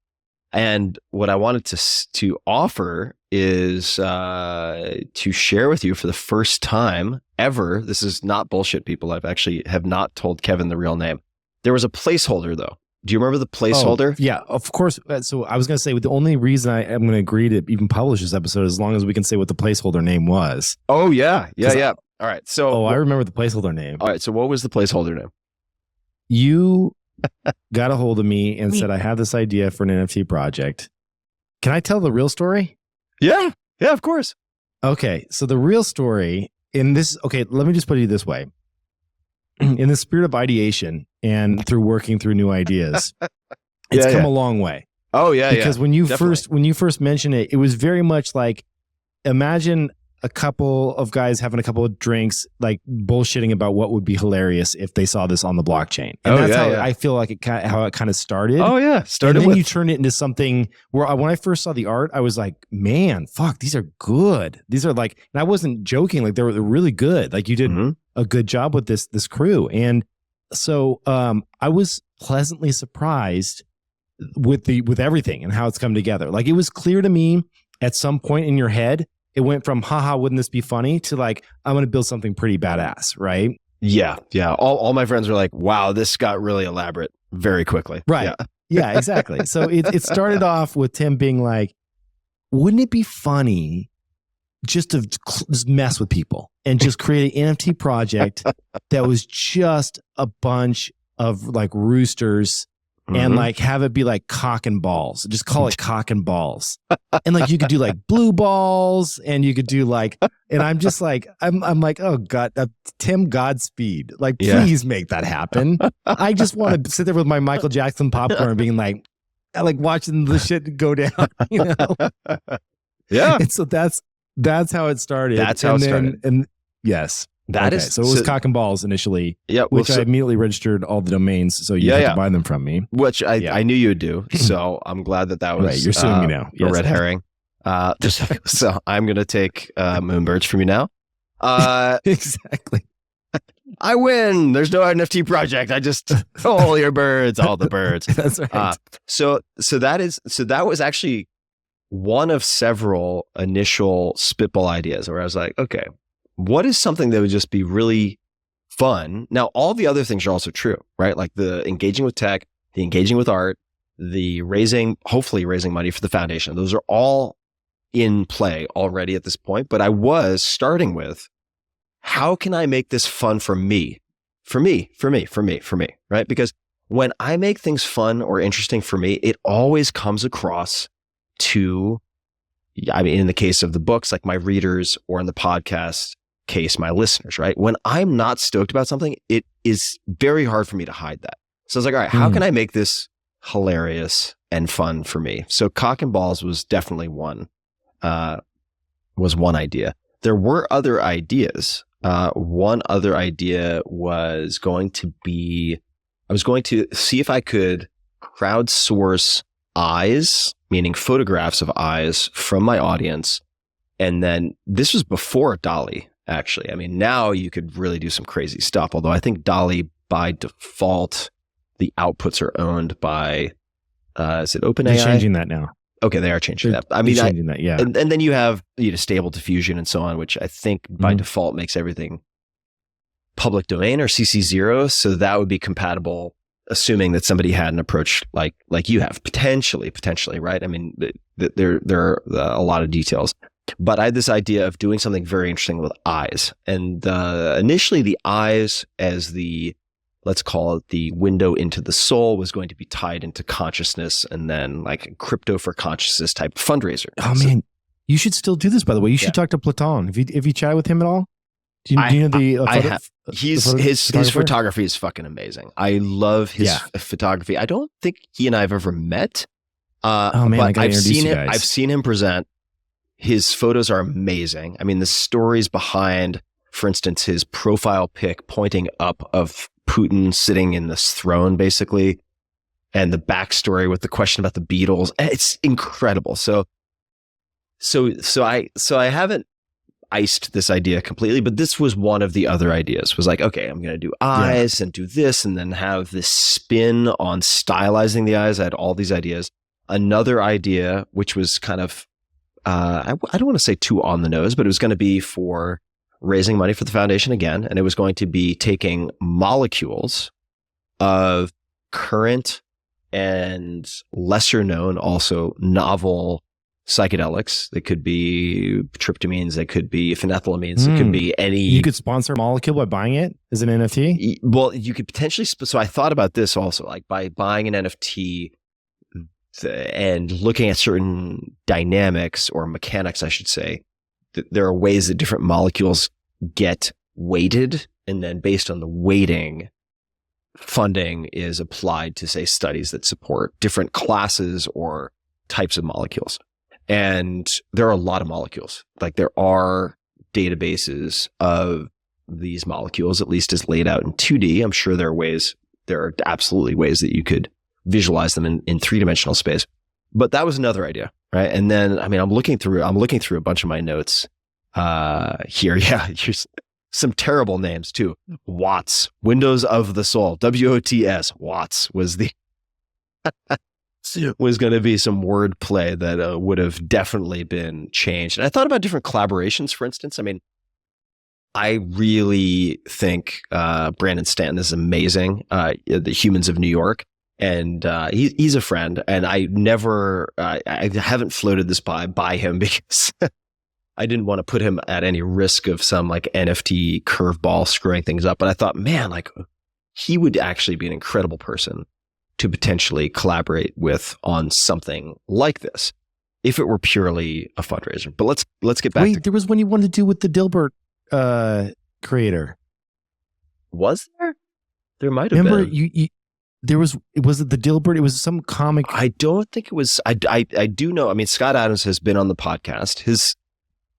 And what I wanted to offer is to share with you for the first time ever. This is not bullshit, people. Have not told Kevin the real name. There was a placeholder though. Do you remember the placeholder? Oh, yeah, of course. So I was going to say, the only reason I am going to agree to even publish this episode is as long as we can say what the placeholder name was. Oh, yeah. All right. So I remember the placeholder name. All right. So what was the placeholder name? You got a hold of me and said, I have this idea for an NFT project. Can I tell the real story? Yeah, of course. Okay. So the real story in this, okay, let me just put it this way. in the spirit of ideation and through working through new ideas, it's come a long way. Oh yeah, because when you first mentioned it, it was very much like, imagine a couple of guys having a couple of drinks, like bullshitting about what would be hilarious if they saw this on the blockchain. And that's how I feel like how it kind of started. Oh yeah, and then you turn it into something where when I first saw the art, I was like, man, fuck, these are good. These are like, and I wasn't joking, like they're really good. Like you did a good job with this crew. And so I was pleasantly surprised with everything and how it's come together. Like it was clear to me at some point in your head, it went from, haha, wouldn't this be funny, to like, I'm going to build something pretty badass, right? Yeah. All my friends were like, wow, this got really elaborate very quickly. Right. Yeah, exactly. So it started off with Tim being like, wouldn't it be funny just to just mess with people and just create an NFT project that was just a bunch of like roosters and like have it be like cock and balls. Just call it cock and balls. And like you could do like blue balls and you could do like, and I'm just like, I'm like, oh God, Tim, Godspeed. Like, please make that happen. I just want to sit there with my Michael Jackson popcorn being like watching the shit go down, you know? Yeah. And so that's how it started. That's how it started. And yes. That is so it was cock and balls initially, which I immediately registered all the domains, so you had to buy them from me. Which I knew you would do, so I'm glad that was right. You're suing me now. A red herring. So I'm gonna take Moonbirds from you now. Exactly. I win. There's no NFT project. I just all your birds, all the birds. That's right. So that was actually one of several initial spitball ideas where I was like, okay, what is something that would just be really fun? Now, all the other things are also true, right? Like the engaging with tech, the engaging with art, the hopefully raising money for the foundation. Those are all in play already at this point. But I was starting with, how can I make this fun for me? For me, right? Because when I make things fun or interesting for me, it always comes across to, I mean, in the case of the books, like my readers, or in the podcast case, my listeners, right? When I'm not stoked about something, it is very hard for me to hide that. So I was like, all right, how can I make this hilarious and fun for me? So cock and balls was definitely one idea. There were other ideas. One other idea was going to be, I was going to see if I could crowdsource eyes, meaning photographs of eyes from my audience. And then this was before DALL-E, actually. I mean, now you could really do some crazy stuff. Although I think DALL-E by default, the outputs are owned by, is it OpenAI? They're changing that now. Okay, they are changing that. I mean, changing that, yeah. And then you have stable diffusion and so on, which I think by default makes everything public domain or CC0. So that would be compatible, assuming that somebody had an approach like you have, potentially, right? I mean, there are a lot of details. But I had this idea of doing something very interesting with eyes. And initially the eyes as let's call it the window into the soul, was going to be tied into consciousness, and then like a crypto for consciousness type fundraiser. Oh man, you should still do this, by the way. You should talk to Platon. Have you chatted with him at all? Do you know the I have. His photography is fucking amazing. I love his photography. I don't think he and I have ever met. But I've seen him present. His photos are amazing. I mean, the stories behind, for instance, his profile pic pointing up of Putin sitting in this throne, basically, and the backstory with the question about the Beatles. It's incredible. So I haven't iced this idea completely, but this was one of the other ideas. Was like, okay, I'm going to do eyes and do this, and then have this spin on stylizing the eyes. I had all these ideas. Another idea, which was kind of, I don't want to say too on the nose, but it was going to be for raising money for the foundation again. And it was going to be taking molecules of current and lesser known, also novel psychedelics. They could be tryptamines, they could be phenethylamines, it could be any. You could sponsor a molecule by buying it as an NFT? Well, you could potentially. So I thought about this also, like by buying an NFT and looking at certain dynamics or mechanics, I should say, there are ways that different molecules get weighted And then based on the weighting, funding is applied to, say, studies that support different classes or types of molecules. And there are a lot of molecules. Like there are databases of these molecules, at least as laid out in 2D. I'm sure there are absolutely ways that you could visualize them in three-dimensional space. But that was another idea, right? And then, I'm looking through a bunch of my notes here. Yeah, here's some terrible names too. Watts, Windows of the Soul, WOTS. Watts was going to be some wordplay that would have definitely been changed. And I thought about different collaborations, for instance. I really think Brandon Stanton is amazing, the Humans of New York. And he's a friend, and I haven't floated this by him because I didn't want to put him at any risk of some like NFT curveball screwing things up. But I thought, man, like he would actually be an incredible person to potentially collaborate with on something like this, if it were purely a fundraiser. But let's get back. Wait, there was one you wanted to do with the Dilbert creator. Was there? There might have been. Remember you was it the Dilbert? It was some comic. I don't think it was. I do know. Scott Adams has been on the podcast.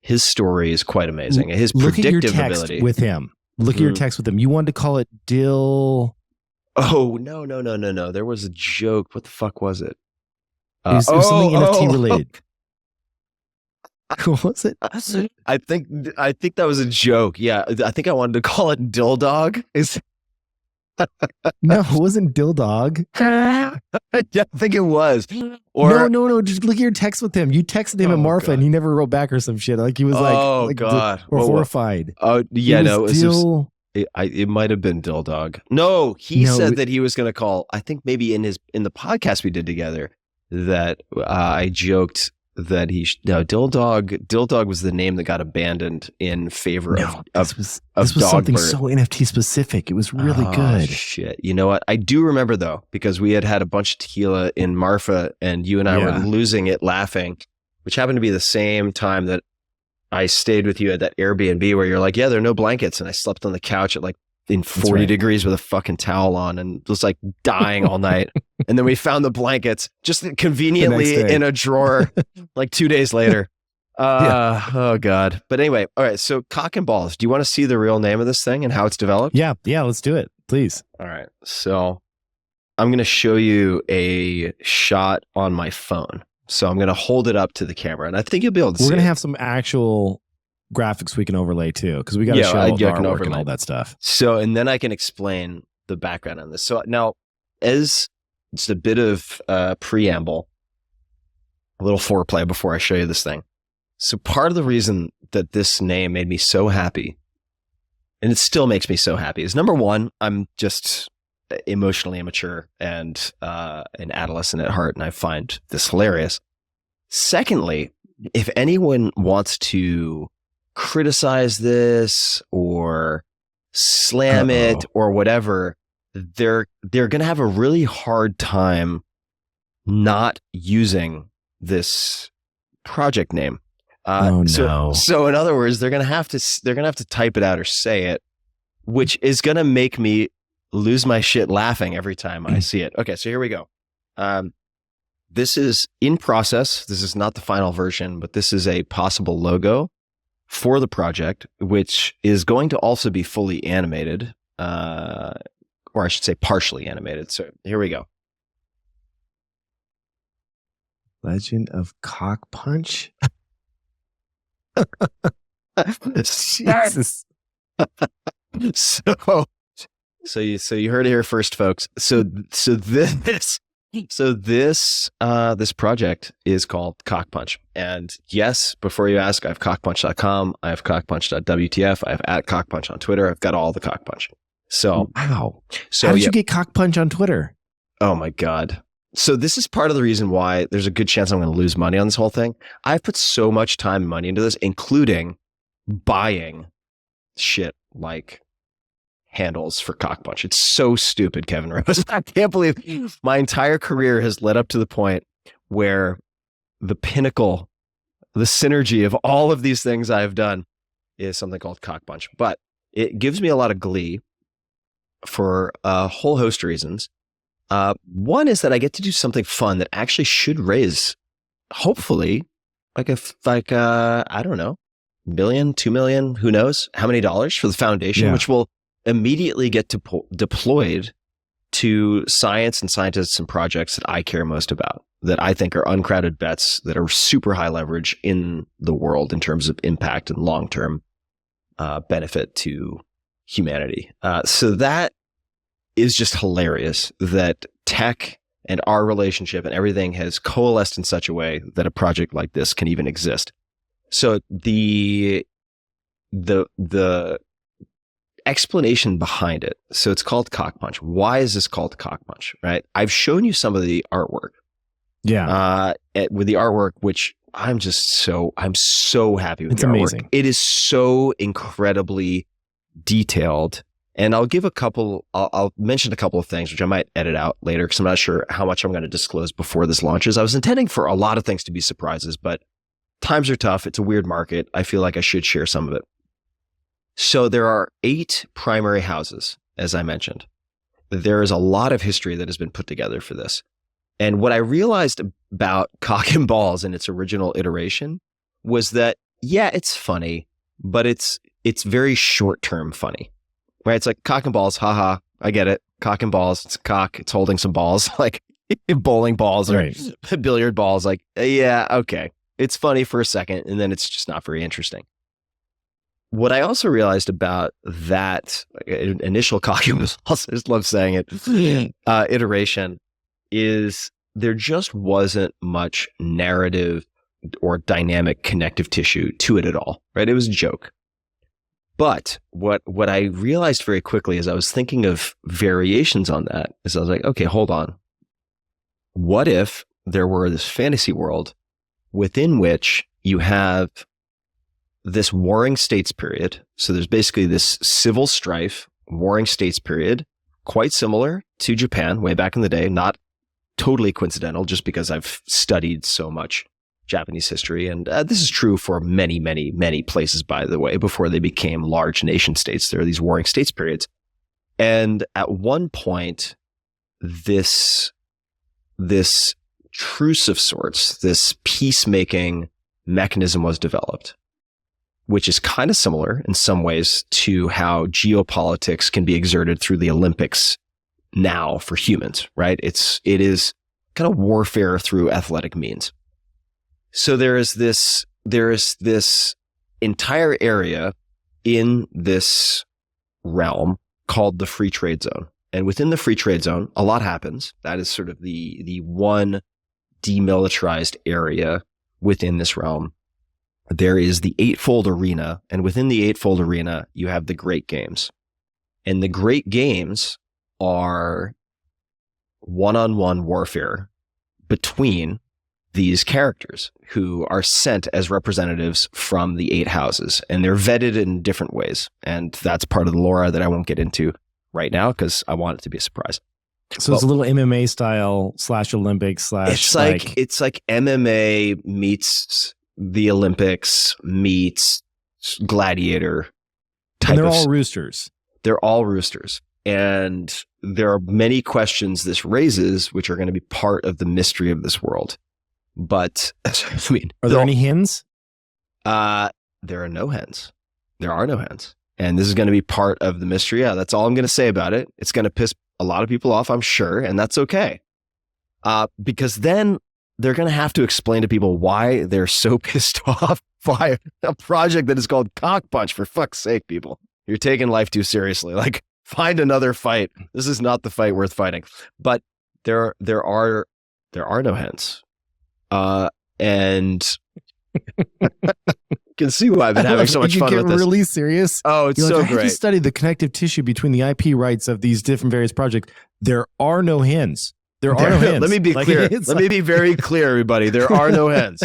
His story is quite amazing. His predictive ability with him. Look at your text with him. You wanted to call it Dill. Oh, no. There was a joke. What the fuck was it? It was something NFT related. What was it? I think that was a joke. Yeah. I think I wanted to call it Dill Dog. No, it wasn't Dill Dog. I think it was. Or no. Just look at your text with him. You texted him at Marfa, and he never wrote back or some shit. Like he was God, horrified. Oh yeah, it might have been Dill Dog. No, he said that he was going to call. I think maybe in the podcast we did together that I joked that Dill Dog was the name that got abandoned in favor of this was something so NFT specific. It was really good. Shit. You know what? I do remember though, because we had a bunch of tequila in Marfa and you and I were losing it laughing, which happened to be the same time that I stayed with you at that Airbnb where you're like, yeah, there are no blankets. And I slept on the couch at in 40 degrees with a fucking towel on and was dying all night. And then we found the blankets just conveniently in a drawer 2 days later. Oh God. But anyway, all right. So Cock and Balls, do you want to see the real name of this thing and how it's developed? Yeah, let's do it, please. All right. So I'm going to show you a shot on my phone. So I'm going to hold it up to the camera and I think you'll be able to see We're going to have some actual graphics we can overlay too, because we got to show all the artwork and all that stuff. So, and then I can explain the background on this. So now, as just a bit of preamble, a little foreplay before I show you this thing. So part of the reason that this name made me so happy, and it still makes me so happy, is number one, I'm just emotionally immature and an adolescent at heart, and I find this hilarious. Secondly, if anyone wants to criticize this or slam it or whatever, they're going to have a really hard time not using this project name. So in other words, they're going to have to type it out or say it, which is going to make me lose my shit laughing every time I see it. Okay, so here we go. This is in process. This is not the final version, but this is a possible logo for the project, which is going to also be fully animated, or I should say partially animated. So here we go. Legend of Cock Punch. Jesus. So you heard it here first, folks. So this project is called Cock Punch. And yes, before you ask, I have cockpunch.com, I have cockpunch.wtf, I have @cockpunch on Twitter. I've got all the Cock Punch. So wow. So how did you get Cock Punch on Twitter? Oh my God. So this is part of the reason why there's a good chance I'm going to lose money on this whole thing. I've put so much time and money into this, including buying shit like handles for Cock Punch. It's so stupid, Kevin Rose. I can't believe my entire career has led up to the point where the pinnacle, the synergy of all of these things I've done is something called Cock Punch. But it gives me a lot of glee for a whole host of reasons. One is that I get to do something fun that actually should raise, hopefully, I don't know, $1 million, $2 million, who knows how many dollars for the foundation, which will immediately get deployed to science and scientists and projects that I care most about, that I think are uncrowded bets that are super high leverage in the world in terms of impact and long-term benefit to humanity. So that is just hilarious that tech and our relationship and everything has coalesced in such a way that a project like this can even exist. So the explanation behind it. So it's called Cock Punch. Why is this called Cock Punch? Right? I've shown you some of the artwork. Yeah. With the artwork, which I'm so happy with. It's amazing. It is so incredibly detailed. And I'll mention a couple of things, which I might edit out later because I'm not sure how much I'm going to disclose before this launches. I was intending for a lot of things to be surprises, but times are tough. It's a weird market. I feel like I should share some of it. So there are 8 primary houses, as I mentioned. There is a lot of history that has been put together for this. And what I realized about Cock and Balls in its original iteration was that, yeah, it's funny, but it's very short-term funny. Right? It's like cock and balls, haha, I get it. Cock and balls, it's a cock, it's holding some balls, like bowling balls or billiard balls. Like, yeah, okay. It's funny for a second, and then it's just not very interesting. What I also realized about that initial cock and balls, I just love saying it, iteration, is there just wasn't much narrative or dynamic connective tissue to it at all, right? It was a joke. But what I realized very quickly as I was thinking of variations on that is I was like, okay, hold on. What if there were this fantasy world within which you have this warring states period? So there's basically this civil strife, warring states period, quite similar to Japan way back in the day, not totally coincidental just because I've studied so much Japanese history. And this is true for many, many, many places, by the way, before they became large nation states. There are these warring states periods. And at one point, this truce of sorts, this peacemaking mechanism was developed, which is kind of similar in some ways to how geopolitics can be exerted through the Olympics now for humans, right? It is kind of warfare through athletic means. So there is this entire area in this realm called the free trade zone. And within the free trade zone, a lot happens. That is sort of the one demilitarized area within this realm. There is the Eightfold Arena, and within the Eightfold Arena, you have the Great Games. And the Great Games are one-on-one warfare between these characters who are sent as representatives from the 8 houses, and they're vetted in different ways. And that's part of the lore that I won't get into right now because I want it to be a surprise. So it's a little MMA style / Olympics / it's like MMA meets the Olympics meets gladiator type. And they're all roosters. They're all roosters. And there are many questions this raises, which are going to be part of the mystery of this world. But I mean, are there any hens? There are no hens. There are no hens. And this is going to be part of the mystery. Yeah, that's all I'm going to say about it. It's going to piss a lot of people off, I'm sure, and that's okay. Because then they're going to have to explain to people why they're so pissed off by a project that is called Cock Punch. For fuck's sake, people. You're taking life too seriously. Like, find another fight. This is not the fight worth fighting. But there are no hens. And you can see why I've been having so much fun with this. You get really serious. Oh, it's so great. Have you studied the connective tissue between the IP rights of these different various projects? There are no hens. There are no hens. Let me be clear. Let me be very clear, everybody. There are no hens.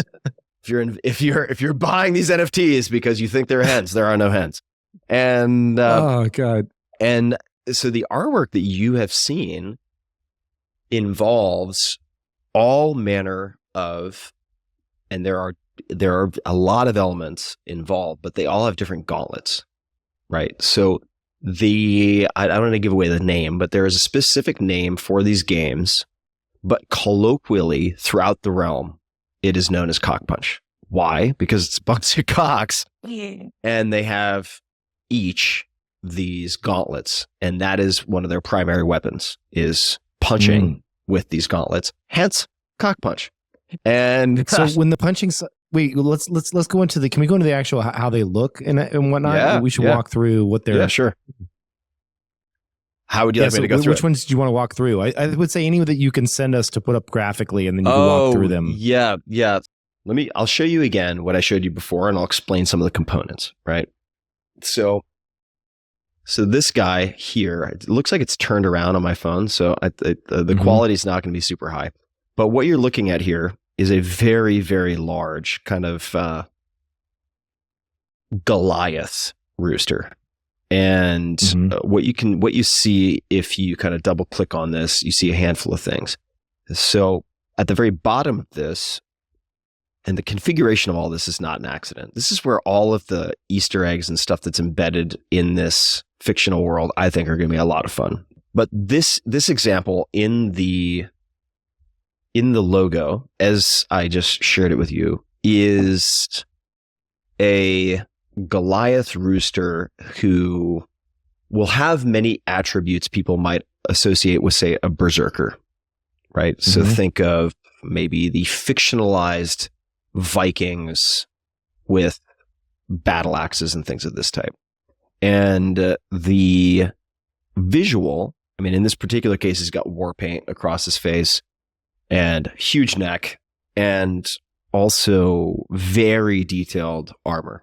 If you're buying these NFTs because you think they're hens, there are no hens. And oh god. And so the artwork that you have seen involves all manner of, and there are a lot of elements involved, but they all have different gauntlets. right? So I don't want to give away the name, but there is a specific name for these games, but colloquially throughout the realm, it is known as cock punch. Why? Because it's a bunch of cocks and they have each these gauntlets, and that is one of their primary weapons, is punching with these gauntlets, hence cock punch. And so when the punching, wait, let's go into can we go into the actual how they look and whatnot? Yeah, we should walk through what they're. Yeah, sure. How would you like me to go through? Which ones did you want to walk through? I would say any that you can send us to put up graphically, and then you can walk through them. Yeah. I'll show you again what I showed you before, and I'll explain some of the components, right? So this guy here, it looks like it's turned around on my phone, so the quality is not going to be super high. But what you're looking at here is a very, very large kind of Goliath rooster. And what you see if you kind of double click on this, you see a handful of things. So at the very bottom of this, and the configuration of all this is not an accident. This is where all of the Easter eggs and stuff that's embedded in this fictional world, I think, are going to be a lot of fun. But this example in the logo, as I just shared it with you, is a Goliath rooster who will have many attributes people might associate with, say, a berserker, right? So think of maybe the fictionalized Vikings with battle axes and things of this type. And the visual, I mean, in this particular case, he's got war paint across his face and huge neck, and also very detailed armor.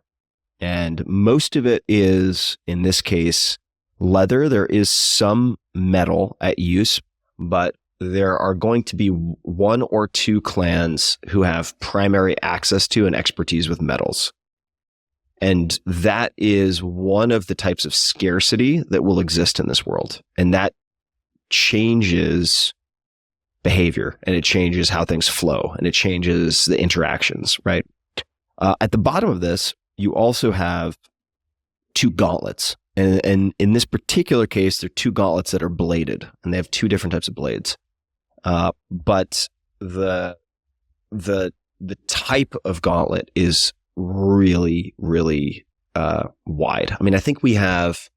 And most of it is, in this case, leather. There is some metal at use, but there are going to be one or two clans who have primary access to and expertise with metals. And that is one of the types of scarcity that will exist in this world. And that changes behavior, and it changes how things flow, and it changes the interactions, right? At the bottom of this, you also have two gauntlets. And in this particular case, they're two gauntlets that are bladed, and they have two different types of blades. But the type of gauntlet is really, really wide. I mean, I think we have,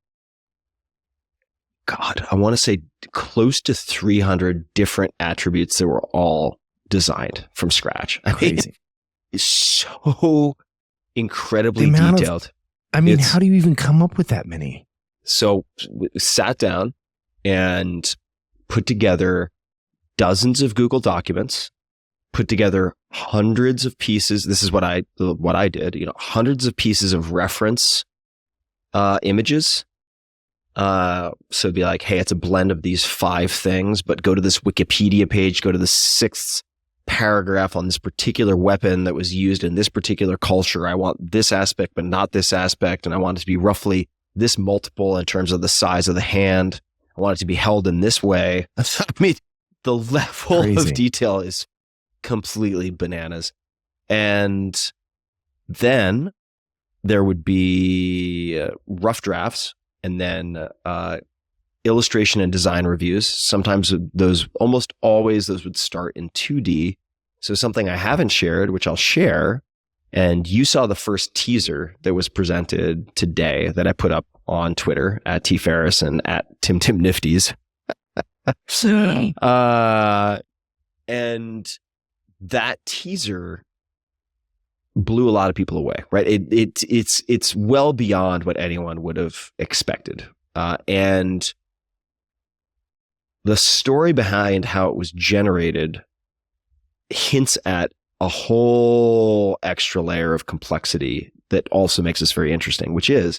I want to say close to 300 different attributes that were all designed from scratch. Crazy. It's so incredibly detailed. How do you even come up with that many? So we sat down and put together dozens of Google documents, put together hundreds of pieces. This is what I did, hundreds of pieces of reference images. So it'd be like, hey, it's a blend of these 5 things, but go to this Wikipedia page, go to the 6th paragraph on this particular weapon that was used in this particular culture. I want this aspect, but not this aspect. And I want it to be roughly this multiple in terms of the size of the hand. I want it to be held in this way. I mean, the level of detail is completely bananas. And then there would be rough drafts, and then illustration and design reviews. Sometimes almost always those would start in 2D. So something I haven't shared, which I'll share, and you saw the first teaser that was presented today that I put up on Twitter at @tferriss and at TimTimNifties. And that teaser blew a lot of people away, right? It's well beyond what anyone would have expected. And the story behind how it was generated hints at a whole extra layer of complexity that also makes this very interesting, which is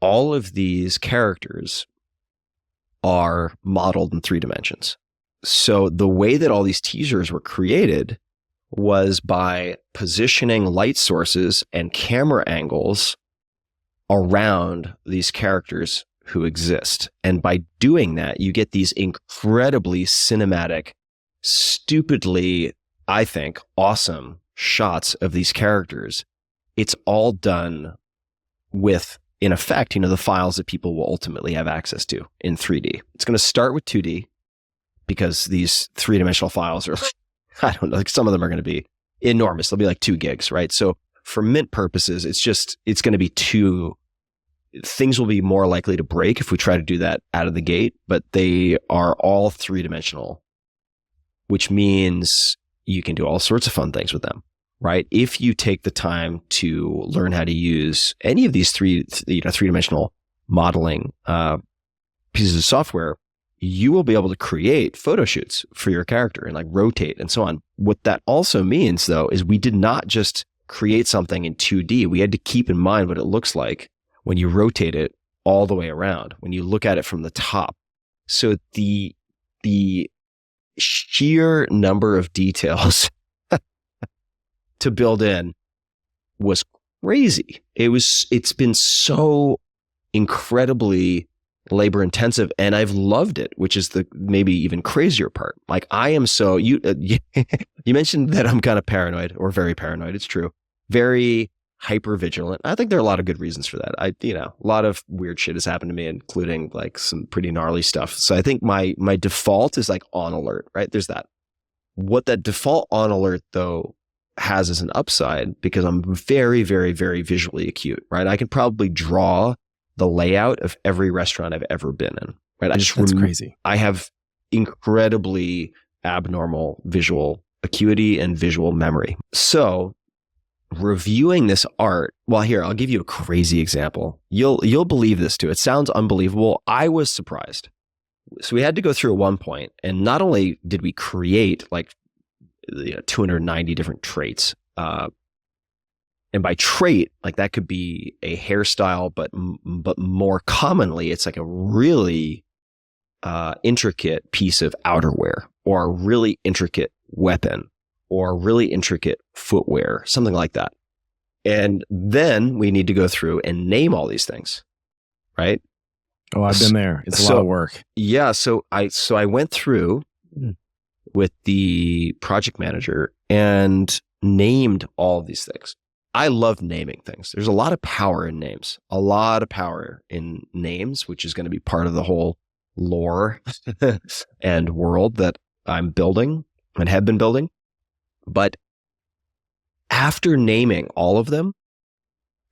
all of these characters are modeled in 3 dimensions. So the way that all these teasers were created was by positioning light sources and camera angles around these characters who exist. And by doing that, you get these incredibly cinematic, stupidly, I think, awesome shots of these characters. It's all done with in effect, the files that people will ultimately have access to in 3D. It's going to start with 2D because these 3-dimensional files are, I don't know, like some of them are going to be enormous. They'll be like 2 gigs, right? So for mint purposes, it's going to be things will be more likely to break if we try to do that out of the gate, but they are all 3-dimensional, which means you can do all sorts of fun things with them, right? If you take the time to learn how to use any of these 3-dimensional modeling pieces of software, you will be able to create photo shoots for your character and like rotate and so on. What that also means, though, is we did not just create something in 2D. We had to keep in mind what it looks like when you rotate it all the way around, when you look at it from the top. So the sheer number of details to build in was crazy. It's been so incredibly labor intensive, and I've loved it, which is the maybe even crazier part. Like I am so, you mentioned that I'm kind of paranoid, or very paranoid. It's true. Very hyper vigilant. I think there are a lot of good reasons for that. A lot of weird shit has happened to me, including like some pretty gnarly stuff. So I think my default is like on alert, right? There's that. What that default on alert though has as an upside, because I'm very, very, very visually acute, right? I can probably draw the layout of every restaurant I've ever been in, right? That's crazy. I have incredibly abnormal visual acuity and visual memory. So reviewing this art, well, here, I'll give you a crazy example. You'll believe this too. It sounds unbelievable. I was surprised. So we had to go through at one point, and not only did we create like 290 different traits, and by trait, like that could be a hairstyle, but more commonly, it's like a really intricate piece of outerwear, or a really intricate weapon, or really intricate footwear, something like that. And then we need to go through and name all these things, right? Oh, I've been there. It's a lot of work. Yeah. So I went through with the project manager and named all of these things. I love naming things. There's a lot of power in names, which is going to be part of the whole lore and world that I'm building and have been building. But after naming all of them,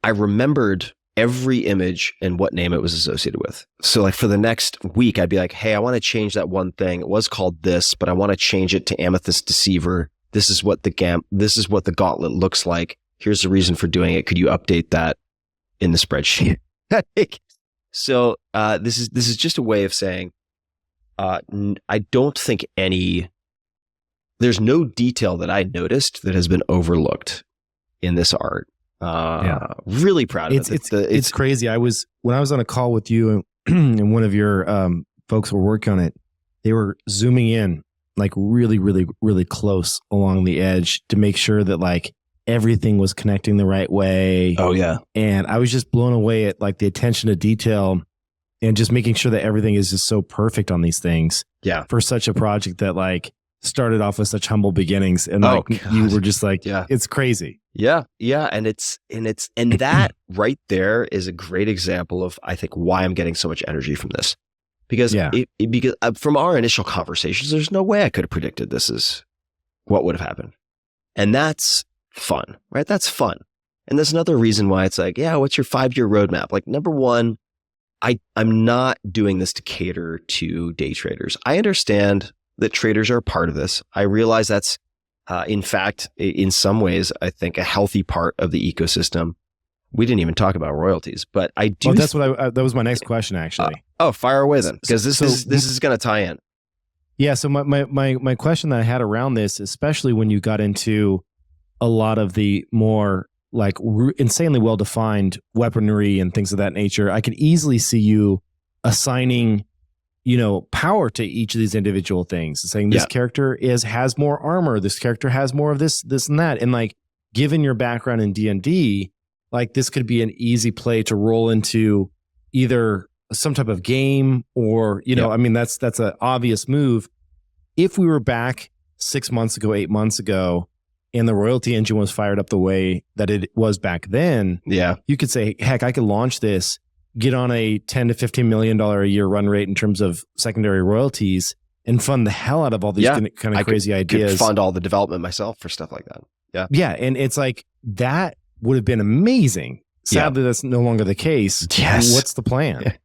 I remembered every image and what name it was associated with. So like for the next week, I'd be like, hey, I want to change that one thing. It was called this, but I want to change it to Amethyst Deceiver. This is what the gauntlet looks like. Here's the reason for doing it. Could you update that in the spreadsheet? So this is just a way of saying, I don't think there's no detail that I noticed that has been overlooked in this art. Really proud of it. It's crazy. When I was on a call with you and one of your folks were working on it, they were zooming in like really, really, really close along the edge to make sure that like everything was connecting the right way. Oh yeah. And I was just blown away at like the attention to detail and just making sure that everything is just so perfect on these things. Yeah. For such a project that like started off with such humble beginnings, and like you were just like, yeah, it's crazy. Yeah. Yeah. And that right there is a great example of, I think, why I'm getting so much energy from this. Because because from our initial conversations, there's no way I could have predicted this is what would have happened. And that's fun, right? That's fun. And there's another reason why it's like, yeah, what's your 5-year roadmap? Like, number one, I'm not doing this to cater to day traders. I understand that traders are a part of this. I realize that's, in fact, in some ways, I think a healthy part of the ecosystem. We didn't even talk about royalties, but I do. Oh, that's what that was my next question, actually. Fire away then, because this is going to tie in. Yeah. So my question that I had around this, especially when you got into a lot of the more like insanely well-defined weaponry and things of that nature, I could easily see you assigning, power to each of these individual things, saying this character has more armor, this character has more of this and that. And like, given your background in D&D, like this could be an easy play to roll into either some type of game or, I mean, that's an obvious move. If we were back 6 months ago, 8 months ago, and the royalty engine was fired up the way that it was back then, you could say, heck, I could launch this, get on a $10 to $15 million a year run rate in terms of secondary royalties, and fund the hell out of all these kind of crazy ideas. Could fund all the development myself for stuff like that. Yeah. Yeah. And it's like, that would have been amazing. Sadly, that's no longer the case. Yes. What's the plan?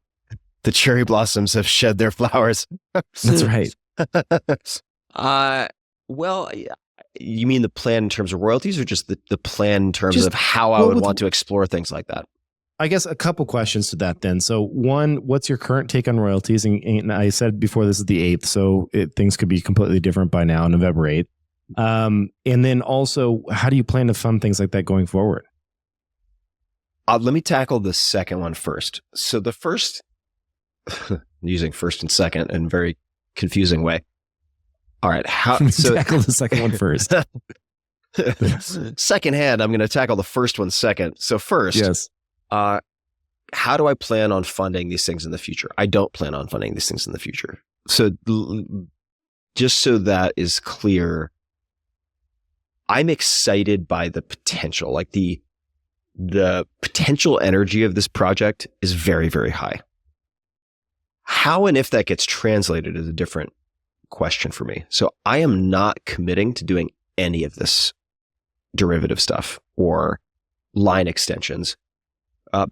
The cherry blossoms have shed their flowers. That's right. Well, you mean the plan in terms of royalties, or just the plan in terms of how I would want to explore things like that? I guess a couple questions to that then. So one, what's your current take on royalties? And I said before, this is the 8th, so things could be completely different by now, November 8th. And then also, how do you plan to fund things like that going forward? Let me tackle the second one first. So the first, using first and second in a very confusing way. All right. So tackle the second one first. Second hand, I'm going to tackle the first one second. So first, yes. How do I plan on funding these things in the future? I don't plan on funding these things in the future. So just so that is clear, I'm excited by the potential. Like the potential energy of this project is very, very high. How and if that gets translated is a different question for me. So I am not committing to doing any of this derivative stuff or line extensions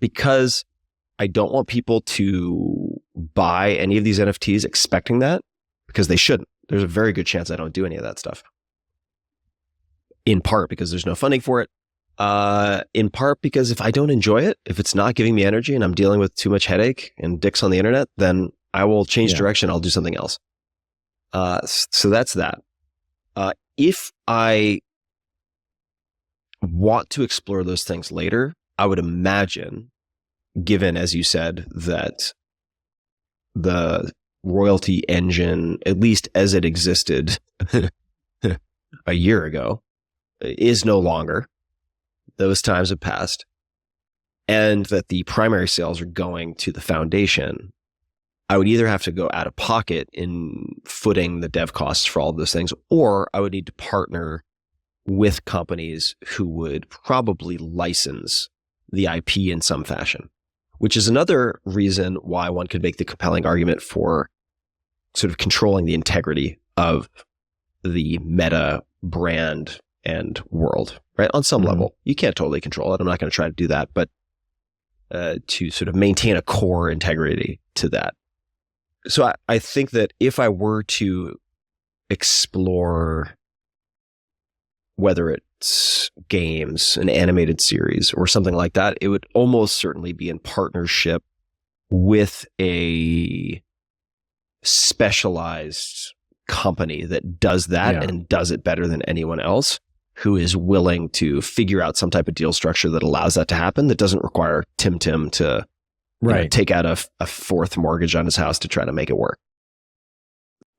because I don't want people to buy any of these NFTs expecting that, because they shouldn't. There's a very good chance I don't do any of that stuff. In part because there's no funding for it. In part because if I don't enjoy it, if it's not giving me energy and I'm dealing with too much headache and dicks on the internet, then I will change direction. I'll do something else. So that's that. If I want to explore those things later, I would imagine, given, as you said, that the royalty engine, at least as it existed a year ago, is no longer. Those times have passed, and that the primary sales are going to the foundation, I would either have to go out of pocket in footing the dev costs for all of those things, or I would need to partner with companies who would probably license the IP in some fashion, which is another reason why one could make the compelling argument for sort of controlling the integrity of the Meta brand and world, right? On some level, you can't totally control it. I'm not going to try to do that, but to sort of maintain a core integrity to that. So I think that if I were to explore whether it's games, an animated series, or something like that, it would almost certainly be in partnership with a specialized company that does that and does it better than anyone else, who is willing to figure out some type of deal structure that allows that to happen, that doesn't require Tim to take out a fourth mortgage on his house to try to make it work.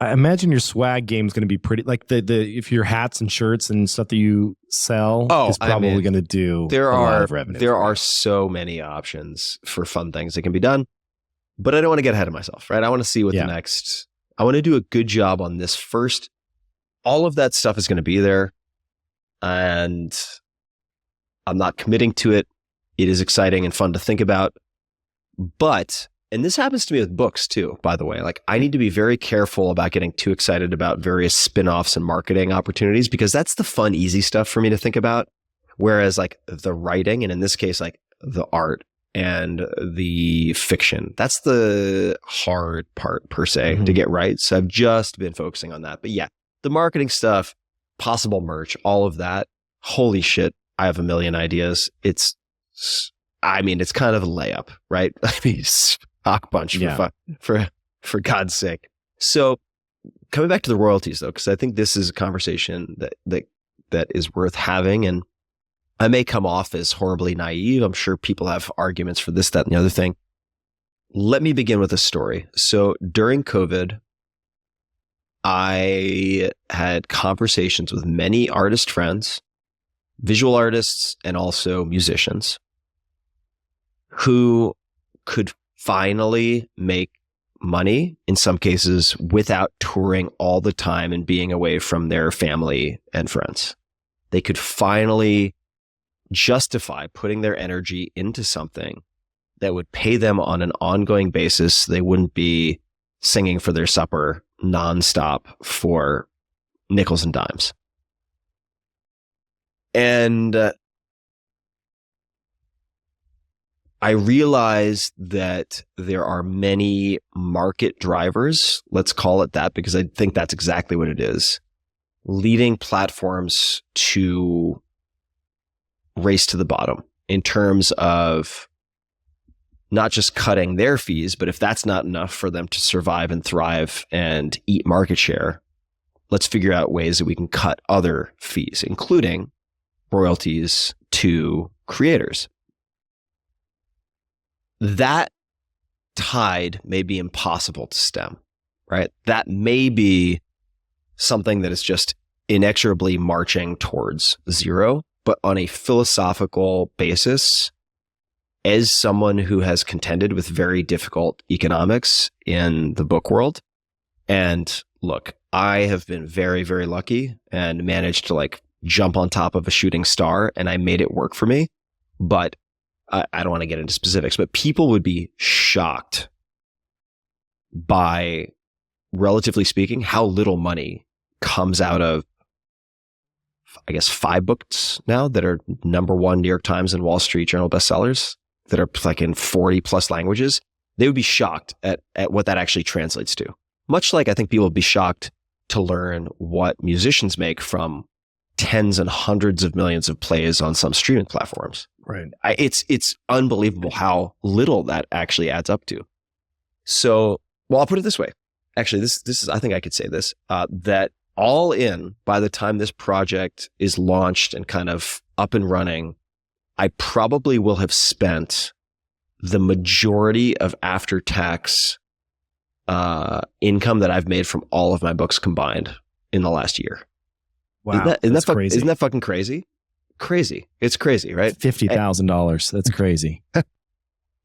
I imagine your swag game is going to be pretty, like the if your hats and shirts and stuff that you sell is probably going to do a lot of revenue. There are so many options for fun things that can be done, but I don't want to get ahead of myself, right? I want to see what the next, I want to do a good job on this first. All of that stuff is going to be there, and I'm not committing to it. It is exciting and fun to think about, but, and this happens to me with books too, by the way, like I need to be very careful about getting too excited about various spin-offs and marketing opportunities, because that's the fun, easy stuff for me to think about. Whereas like the writing, and in this case, like the art and the fiction, that's the hard part per se to get right. So I've just been focusing on that. But yeah, the marketing stuff, possible merch, all of that, holy shit, I have a million ideas. It's kind of a layup, right? I mean, stock bunch for God's sake. So coming back to the royalties though, because I think this is a conversation that is worth having, and I may come off as horribly naive. I'm sure people have arguments for this, that, and the other thing. Let me begin with a story. So during COVID, I had conversations with many artist friends, visual artists, and also musicians who could finally make money, in some cases, without touring all the time and being away from their family and friends. they could finally justify putting their energy into something that would pay them on an ongoing basis. They wouldn't be singing for their supper nonstop for nickels and dimes. And I realized that there are many market drivers, let's call it that, because I think that's exactly what it is, leading platforms to race to the bottom in terms of not just cutting their fees, but if that's not enough for them to survive and thrive and eat market share, let's figure out ways that we can cut other fees, including royalties to creators. That tide may be impossible to stem, right? That may be something that is just inexorably marching towards zero. But on a philosophical basis, as someone who has contended with very difficult economics in the book world, and look, I have been very, very lucky and managed to like jump on top of a shooting star, and I made it work for me. But I don't want to get into specifics, but people would be shocked by, relatively speaking, how little money comes out of, I guess, 5 books now that are #1 New York Times and Wall Street Journal bestsellers that are like in 40 plus languages. They would be shocked at what that actually translates to. Much like I think people would be shocked to learn what musicians make from tens and hundreds of millions of plays on some streaming platforms. Right. It's unbelievable how little that actually adds up to. So, well, I'll put it this way. Actually, this is, I think I could say this, that all in, by the time this project is launched and kind of up and running, I probably will have spent the majority of after-tax income that I've made from all of my books combined in the last year. Wow, isn't that crazy. Isn't that fucking crazy? Crazy. It's crazy, right? $50,000. That's crazy.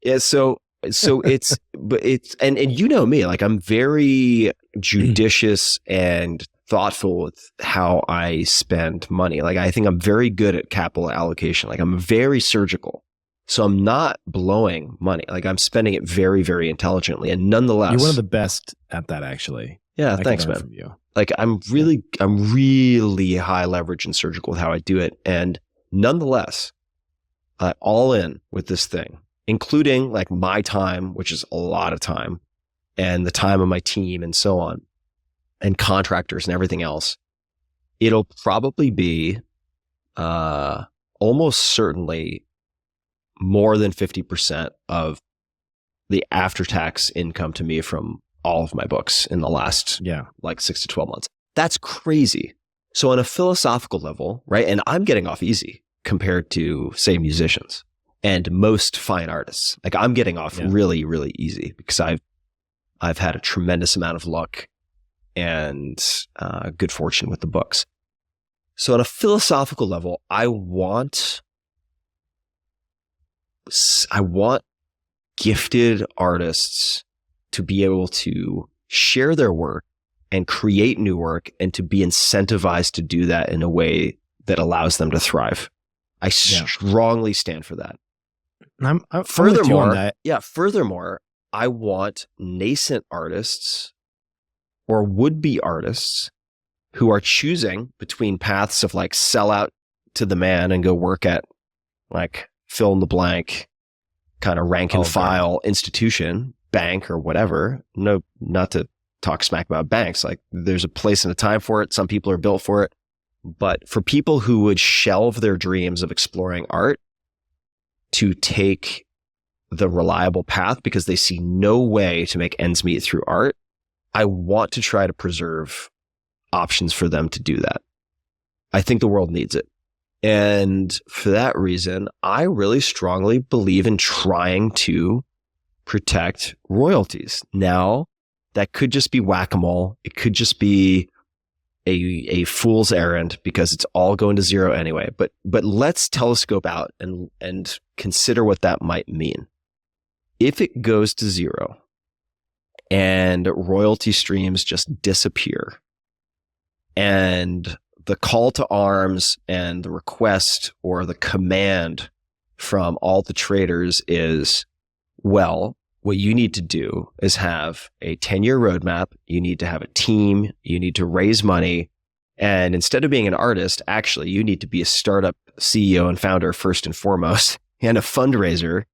Yeah. So it's, but it's, and you know me, like I'm very judicious and thoughtful with how I spend money. Like I think I'm very good at capital allocation. Like I'm very surgical. So I'm not blowing money. Like I'm spending it very, very intelligently. And nonetheless, you're one of the best at that, actually. Yeah. Thanks, man. From you. Like I'm really high leverage and surgical with how I do it. And nonetheless, all in with this thing, including like my time, which is a lot of time, and the time of my team and so on, and contractors and everything else, it'll probably be almost certainly more than 50% of the after-tax income to me from all of my books in the last like 6 to 12 months. That's crazy. So on a philosophical level, right? And I'm getting off easy compared to, say, musicians and most fine artists. Like I'm getting off really, really easy because I've had a tremendous amount of luck and good fortune with the books. So on a philosophical level, I want gifted artists to be able to share their work and create new work and to be incentivized to do that in a way that allows them to thrive. I strongly stand for that. I'm furthermore, on that. Furthermore, I want nascent artists or would-be artists who are choosing between paths of like sell out to the man and go work at like fill in the blank kind of rank and file institution, bank or whatever. No, not to talk smack about banks. Like there's a place and a time for it. Some people are built for it. But for people who would shelve their dreams of exploring art to take the reliable path because they see no way to make ends meet through art, I want to try to preserve options for them to do that. I think the world needs it. And for that reason, I really strongly believe in trying to protect royalties. Now, that could just be whack-a-mole. It could just be a fool's errand because it's all going to zero anyway. But let's telescope out and consider what that might mean. If it goes to zero and royalty streams just disappear, and the call to arms and the request or the command from all the traders is, well, what you need to do is have a 10-year roadmap. You need to have a team. You need to raise money. And instead of being an artist, actually, you need to be a startup CEO and founder first and foremost, and a fundraiser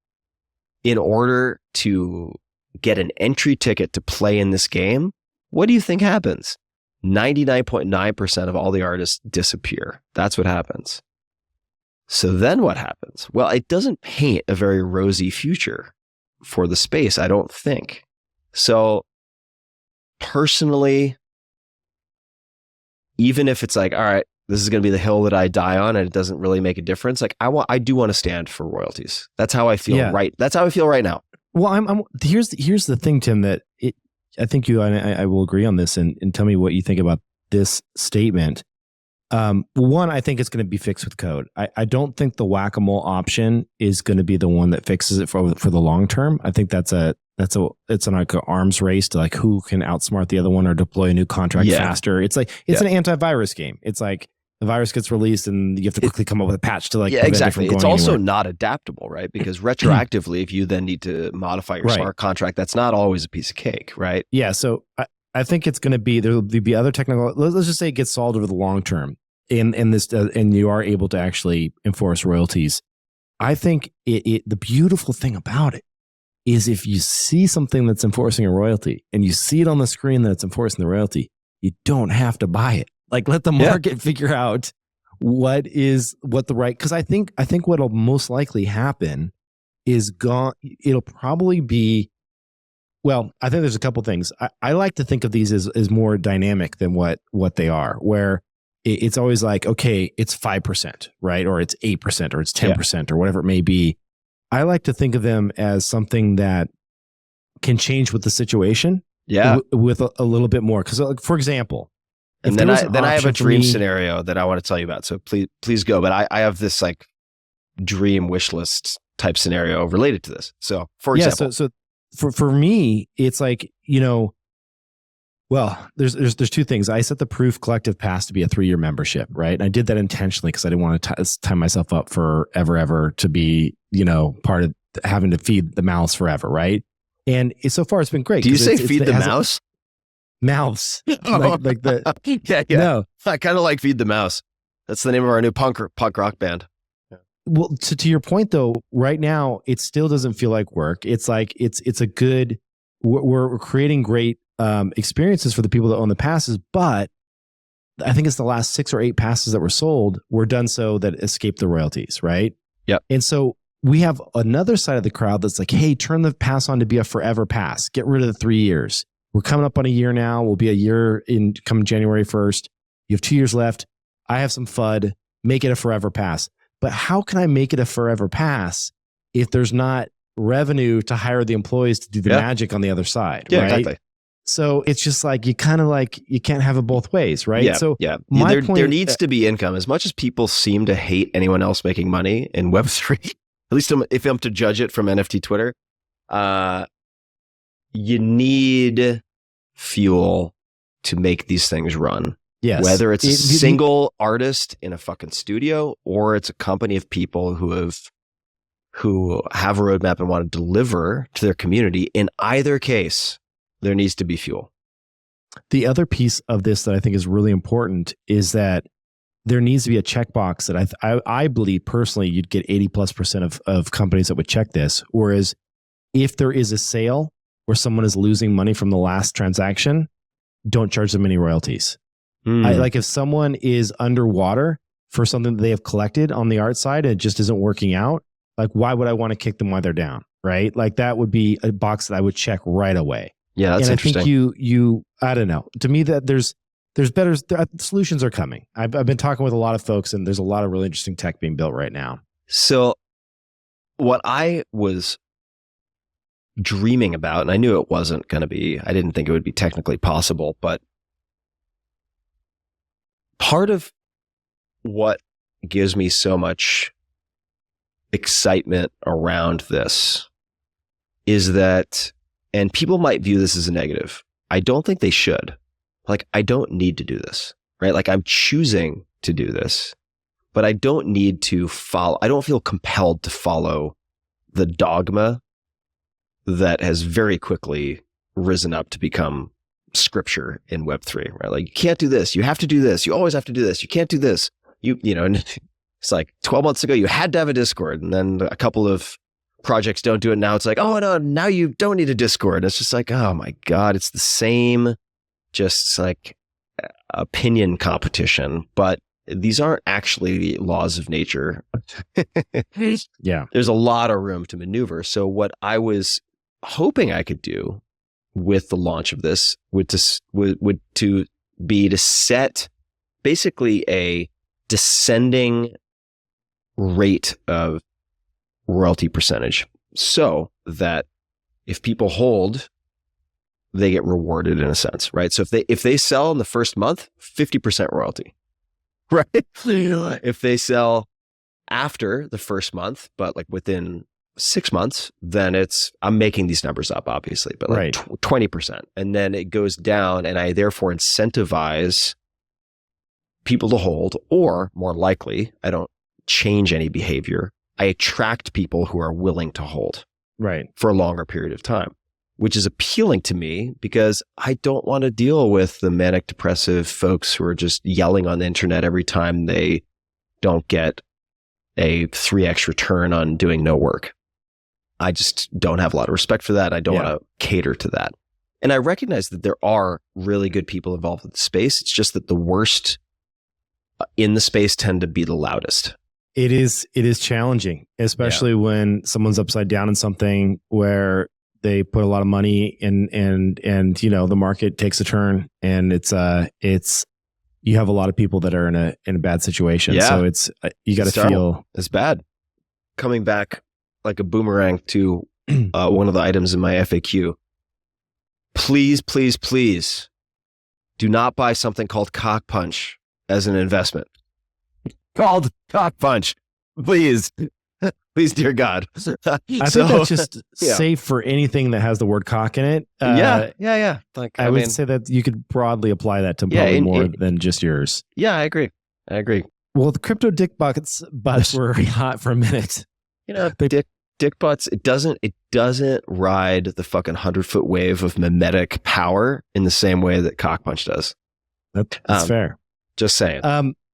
in order to get an entry ticket to play in this game. What do you think happens? 99.9% of all the artists disappear. That's what happens. So then what happens? Well, it doesn't paint a very rosy future for the space, I don't think. So personally, even if it's like, all right, this is going to be the hill that I die on and it doesn't really make a difference, like I do want to stand for royalties. That's how I feel right. That's how I feel right now. Well, here's the thing, Tim, that I think I will agree on this and tell me what you think about this statement. One, I think it's going to be fixed with code. I don't think the whack-a-mole option is going to be the one that fixes it for the long term. I think it's like an arms race to like who can outsmart the other one or deploy a new contract faster. It's like an antivirus game. It's like the virus gets released and you have to quickly come up with a patch to like prevent it from going It's also anywhere. not adaptable, right? Because retroactively, if you then need to modify your smart contract, that's not always a piece of cake, right? Yeah. So I think it's going to be, there'll be other technical, let's just say it gets solved over the long term and you are able to actually enforce royalties. I think the beautiful thing about it is if you see something that's enforcing a royalty and you see it on the screen that it's enforcing the royalty, you don't have to buy it. Like let the market figure out what the right, because I think what'll most likely happen is it'll probably be, well, I think there's a couple things. I like to think of these as more dynamic than what they are, where it's always like, okay, it's 5%, right? Or it's 8% or it's 10% or whatever it may be. I like to think of them as something that can change with the situation. Yeah. With a little bit more. Because for example, and then I have a dream scenario that I want to tell you about. So please go. But I have this like dream wish list type scenario related to this. So for example, so for me, it's like, well, there's two things. I set the Proof Collective Pass to be a 3-year membership, right? And I did that intentionally because I didn't want to tie myself up for ever to be, part of having to feed the mouths forever, right? And so far it's been great. Do you say feed the mouse? Mouths. like the yeah. No. I kind of like Feed the Mouse. That's the name of our new punk rock band. Yeah. Well, to your point though, right now it still doesn't feel like work. It's like it's a good. We're creating great experiences for the people that own the passes, but I think it's the last 6 or 8 passes that were sold were done so that escaped the royalties, right? Yep. And so we have another side of the crowd that's like, hey, turn the pass on to be a forever pass. Get rid of the 3 years. We're coming up on a year now. We'll be a year in coming January 1st. You have 2 years left. I have some FUD. Make it a forever pass. But how can I make it a forever pass if there's not revenue to hire the employees to do the magic on the other side? Yeah, right? Exactly. So it's just like you kind of like you can't have it both ways, right? Yeah, so there needs to be income. As much as people seem to hate anyone else making money in Web3, at least if I'm to judge it from NFT Twitter, you need fuel to make these things run. Yes. Whether it's a single artist in a fucking studio or it's a company of people who have a roadmap and want to deliver to their community. In either case, there needs to be fuel. The other piece of this that I think is really important is that there needs to be a checkbox that I believe personally you'd get 80+% of companies that would check this. Whereas if there is a sale where someone is losing money from the last transaction, don't charge them any royalties. Like if someone is underwater for something that they have collected on the art side and it just isn't working out, like why would I want to kick them while they're down, right? Like that would be a box that I would check right away. Yeah, that's interesting. I think you I don't know. To me, that there's better solutions are coming. I've been talking with a lot of folks, and there's a lot of really interesting tech being built right now. So, what I was dreaming about, and I knew it wasn't going to be, I didn't think it would be technically possible, but part of what gives me so much excitement around this is that, and people might view this as a negative. I don't think they should. Like, I don't need to do this. right? Like I'm choosing to do this, but I don't need to follow. I don't feel compelled to follow the dogma that has very quickly risen up to become scripture in Web3, right? Like you can't do this. You have to do this. You always have to do this. You can't do this. You know, and it's like 12 months ago, you had to have a Discord, and then a couple of projects don't do it. Now it's like, oh no, now you don't need a Discord. It's just like, oh my God, it's the same, just like opinion competition, but these aren't actually laws of nature. Yeah. There's a lot of room to maneuver. So what I was hoping I could do with the launch of this would be to set basically a descending rate of royalty percentage, so that if people hold, they get rewarded in a sense, right? So if they sell in the first month, 50% royalty. Right. If they sell after the first month, but like within 6 months, then I'm making these numbers up, obviously, but like 20%. And then it goes down, and I therefore incentivize people to hold, or more likely, I don't change any behavior. I attract people who are willing to hold for a longer period of time, which is appealing to me because I don't want to deal with the manic depressive folks who are just yelling on the internet every time they don't get a 3x return on doing no work. I just don't have a lot of respect for that. I don't want to cater to that. And I recognize that there are really good people involved in the space. It's just that the worst in the space tend to be the loudest. It is challenging, especially when someone's upside down in something where they put a lot of money and you know, the market takes a turn, and it's you have a lot of people that are in a bad situation. Yeah. So it's you got to feel it's bad. Coming back like a boomerang to one of the items in my FAQ. Please, please, please do not buy something called Cock Punch as an investment. Called Cock Punch. Please. Please, dear God. I think that's just safe for anything that has the word cock in it. Yeah. Like, I would say that you could broadly apply that to probably more than just yours. Yeah, I agree. Well, the crypto dick butts were hot for a minute. You know, dick butts, it doesn't ride the fucking 100-foot wave of mimetic power in the same way that Cock Punch does. That's fair. Just saying.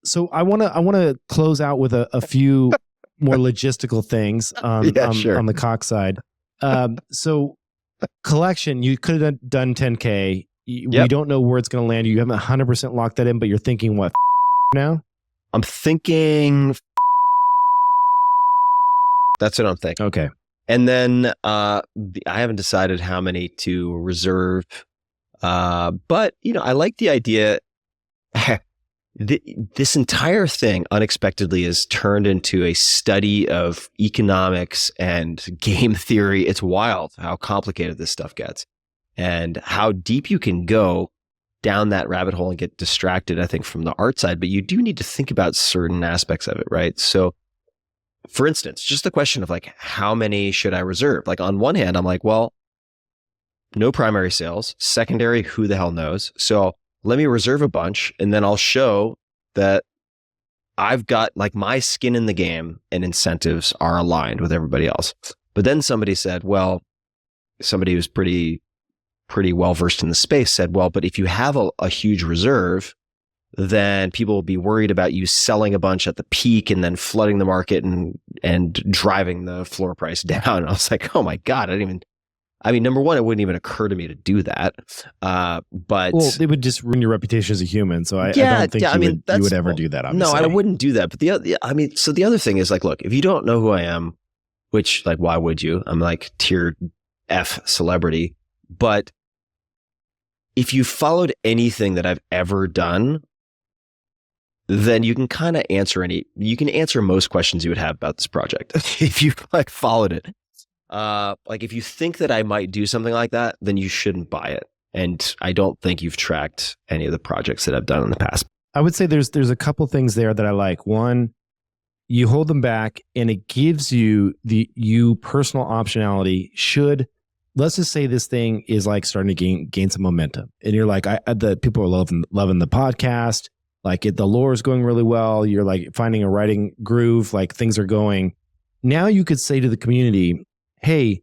So I want to close out with a few more logistical things on the cock side. So collection, you could have done 10K. We don't know where it's going to land. You haven't 100% locked that in, but you're thinking what now? I'm thinking. That's what I'm thinking. Okay. And then I haven't decided how many to reserve. But, you know, I like the idea. This entire thing unexpectedly is turned into a study of economics and game theory. It's wild how complicated this stuff gets and how deep you can go down that rabbit hole and get distracted, I think, from the art side. But you do need to think about certain aspects of it, right? So, for instance, just the question of like, how many should I reserve? Like on one hand, I'm like, well, no primary sales. Secondary, who the hell knows? So let me reserve a bunch, and then I'll show that I've got like my skin in the game and incentives are aligned with everybody else. But then somebody said, well, somebody who's pretty well versed in the space said, well, but if you have a huge reserve, then people will be worried about you selling a bunch at the peak and then flooding the market and driving the floor price down. And I was like, oh my God, number one, it wouldn't even occur to me to do that. But it would just ruin your reputation as a human. So I don't think you would ever do that. Obviously. No, I wouldn't do that. But so the other thing is like, look, if you don't know who I am, which like, why would you? I'm like tier F celebrity. But if you followed anything that I've ever done, then you can kind of answer most questions you would have about this project if you like followed it. Like if you think that I might do something like that, then you shouldn't buy it. And I don't think you've tracked any of the projects that I've done in the past. I would say there's a couple things there that I like. One, you hold them back and it gives you personal optionality. Let's just say this thing is like starting to gain some momentum, and you're like, the people are loving the podcast. like the lore is going really well. You're like finding a writing groove, like things are going. Now you could say to the community, hey,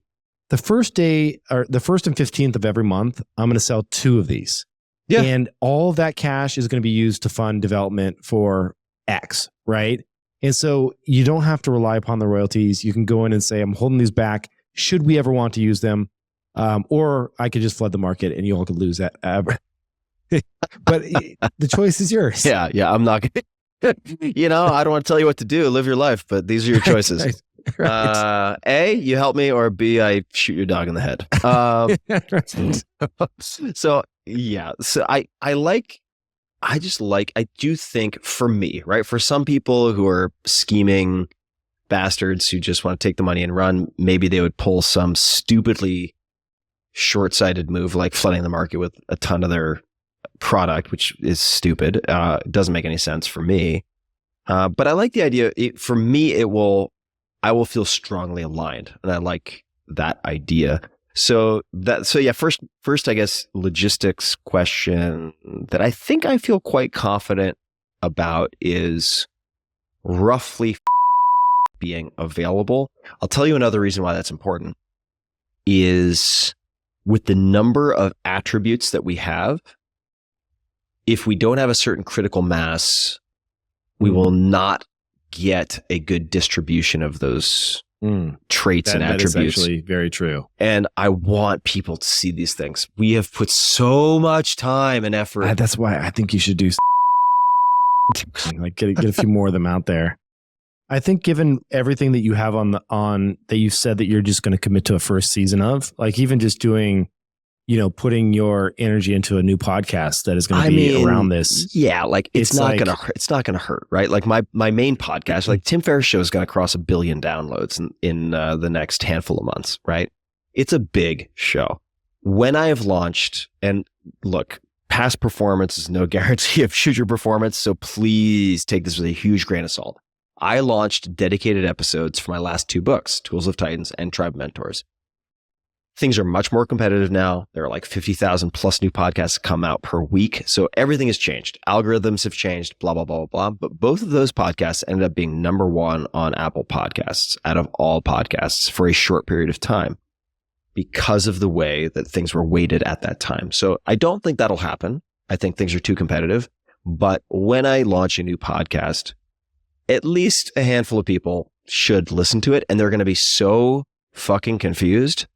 the first day or the 1st and 15th of every month, I'm going to sell 2 of these. Yeah. And all of that cash is going to be used to fund development for X, right? And so you don't have to rely upon the royalties. You can go in and say, I'm holding these back. Should we ever want to use them? Or I could just flood the market and you all could lose that. But the choice is yours. Yeah. I'm not going to, I don't want to tell you what to do. Live your life, but these are your choices. Right. A, you help me, or B, I shoot your dog in the head. So I do think for me, right? For some people who are scheming bastards who just want to take the money and run, maybe they would pull some stupidly short-sighted move like flooding the market with a ton of their product, which is stupid. It doesn't make any sense for me. But I like the idea. For me, I will feel strongly aligned, and I like that idea. So first, I guess, logistics question that I think I feel quite confident about is roughly being available. I'll tell you another reason why that's important is with the number of attributes that we have, if we don't have a certain critical mass, we will not get a good distribution of those traits and attributes. That is actually very true. And I want people to see these things. We have put so much time and effort. That's why I think you should do like get a few more of them out there. I think given everything that you have on that you said that you're just going to commit to a first season of, like even just doing, putting your energy into a new podcast that is going to be around this. Yeah. Like it's not going to hurt, right? Like my main podcast, like Tim Ferriss show is going to cross 1 billion downloads in the next handful of months, right? It's a big show. When I have launched, and look, past performance is no guarantee of future performance. So please take this with a huge grain of salt. I launched dedicated episodes for my last 2 books, Tools of Titans and Tribe Mentors. Things are much more competitive now. There are like 50,000 plus new podcasts come out per week. So everything has changed. Algorithms have changed, blah, blah, blah, blah. But both of those podcasts ended up being number 1 on Apple Podcasts out of all podcasts for a short period of time because of the way that things were weighted at that time. So I don't think that'll happen. I think things are too competitive. But when I launch a new podcast, at least a handful of people should listen to it, and they're going to be so fucking confused.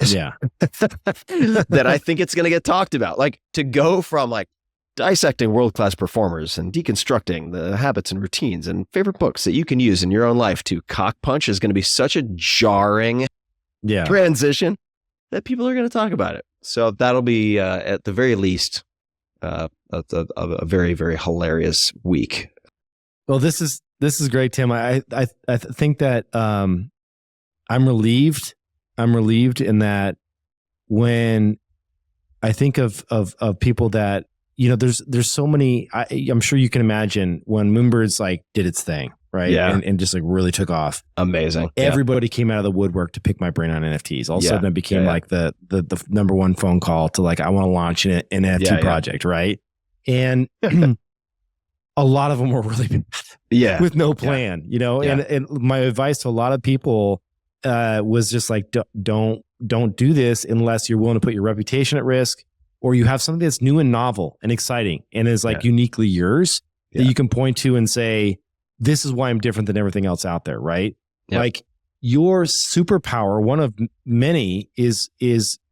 Yeah. That I think it's going to get talked about. Like to go from like dissecting world-class performers and deconstructing the habits and routines and favorite books that you can use in your own life to cock punch is going to be such a jarring transition that people are going to talk about it. So that'll be at the very least a very, very hilarious week. Well, this is great, Tim. I think that I'm relieved. I'm relieved in that when I think of people that, there's so many, I'm sure you can imagine when Moonbirds like did its thing, right? Yeah. And just like really took off. Amazing. Everybody came out of the woodwork to pick my brain on NFTs. All of a sudden it became like the number 1 phone call to like, I want to launch an NFT project, right? And a lot of them were really bad with no plan, and my advice to a lot of people was just like, don't do this unless you're willing to put your reputation at risk, or you have something that's new and novel and exciting and is like uniquely yours that you can point to and say, this is why I'm different than everything else out there. Right. Yep. Like your superpower, one of many, is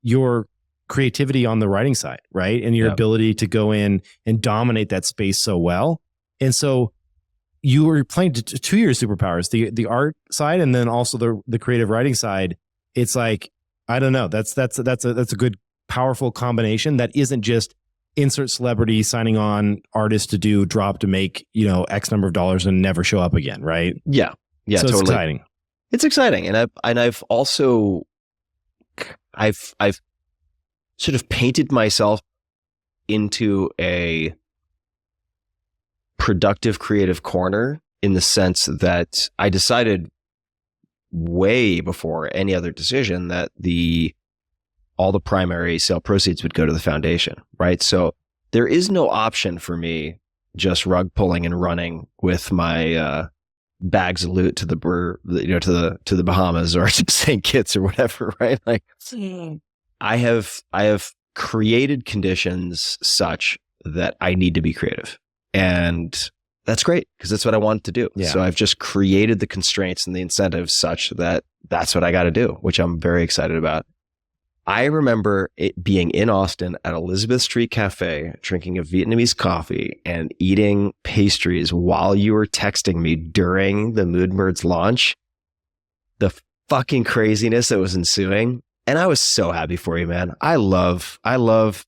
your creativity on the writing side. Right. And your ability to go in and dominate that space so well. And so you were playing to your superpowers, the art side, and then also the creative writing side. It's like, I don't know. That's a good, powerful combination that isn't just insert celebrity signing on artist to do drop to make, X number of dollars and never show up again. Right. Yeah. Yeah. So totally. It's exciting. It's exciting. And I've also, I've sort of painted myself into a productive creative corner in the sense that I decided way before any other decision that all the primary sale proceeds would go to the foundation, right? So there is no option for me just rug pulling and running with my bags of loot to the to the Bahamas or to St. Kitts or whatever, right? Like I have created conditions such that I need to be creative, and that's great because that's what I want to do. Yeah. So I've just created the constraints and the incentives such that that's what I got to do, which I'm very excited about. I remember it being in Austin at Elizabeth Street Cafe, drinking a Vietnamese coffee and eating pastries while you were texting me during the Moodbirds launch. The fucking craziness that was ensuing. And I was so happy for you, man. I love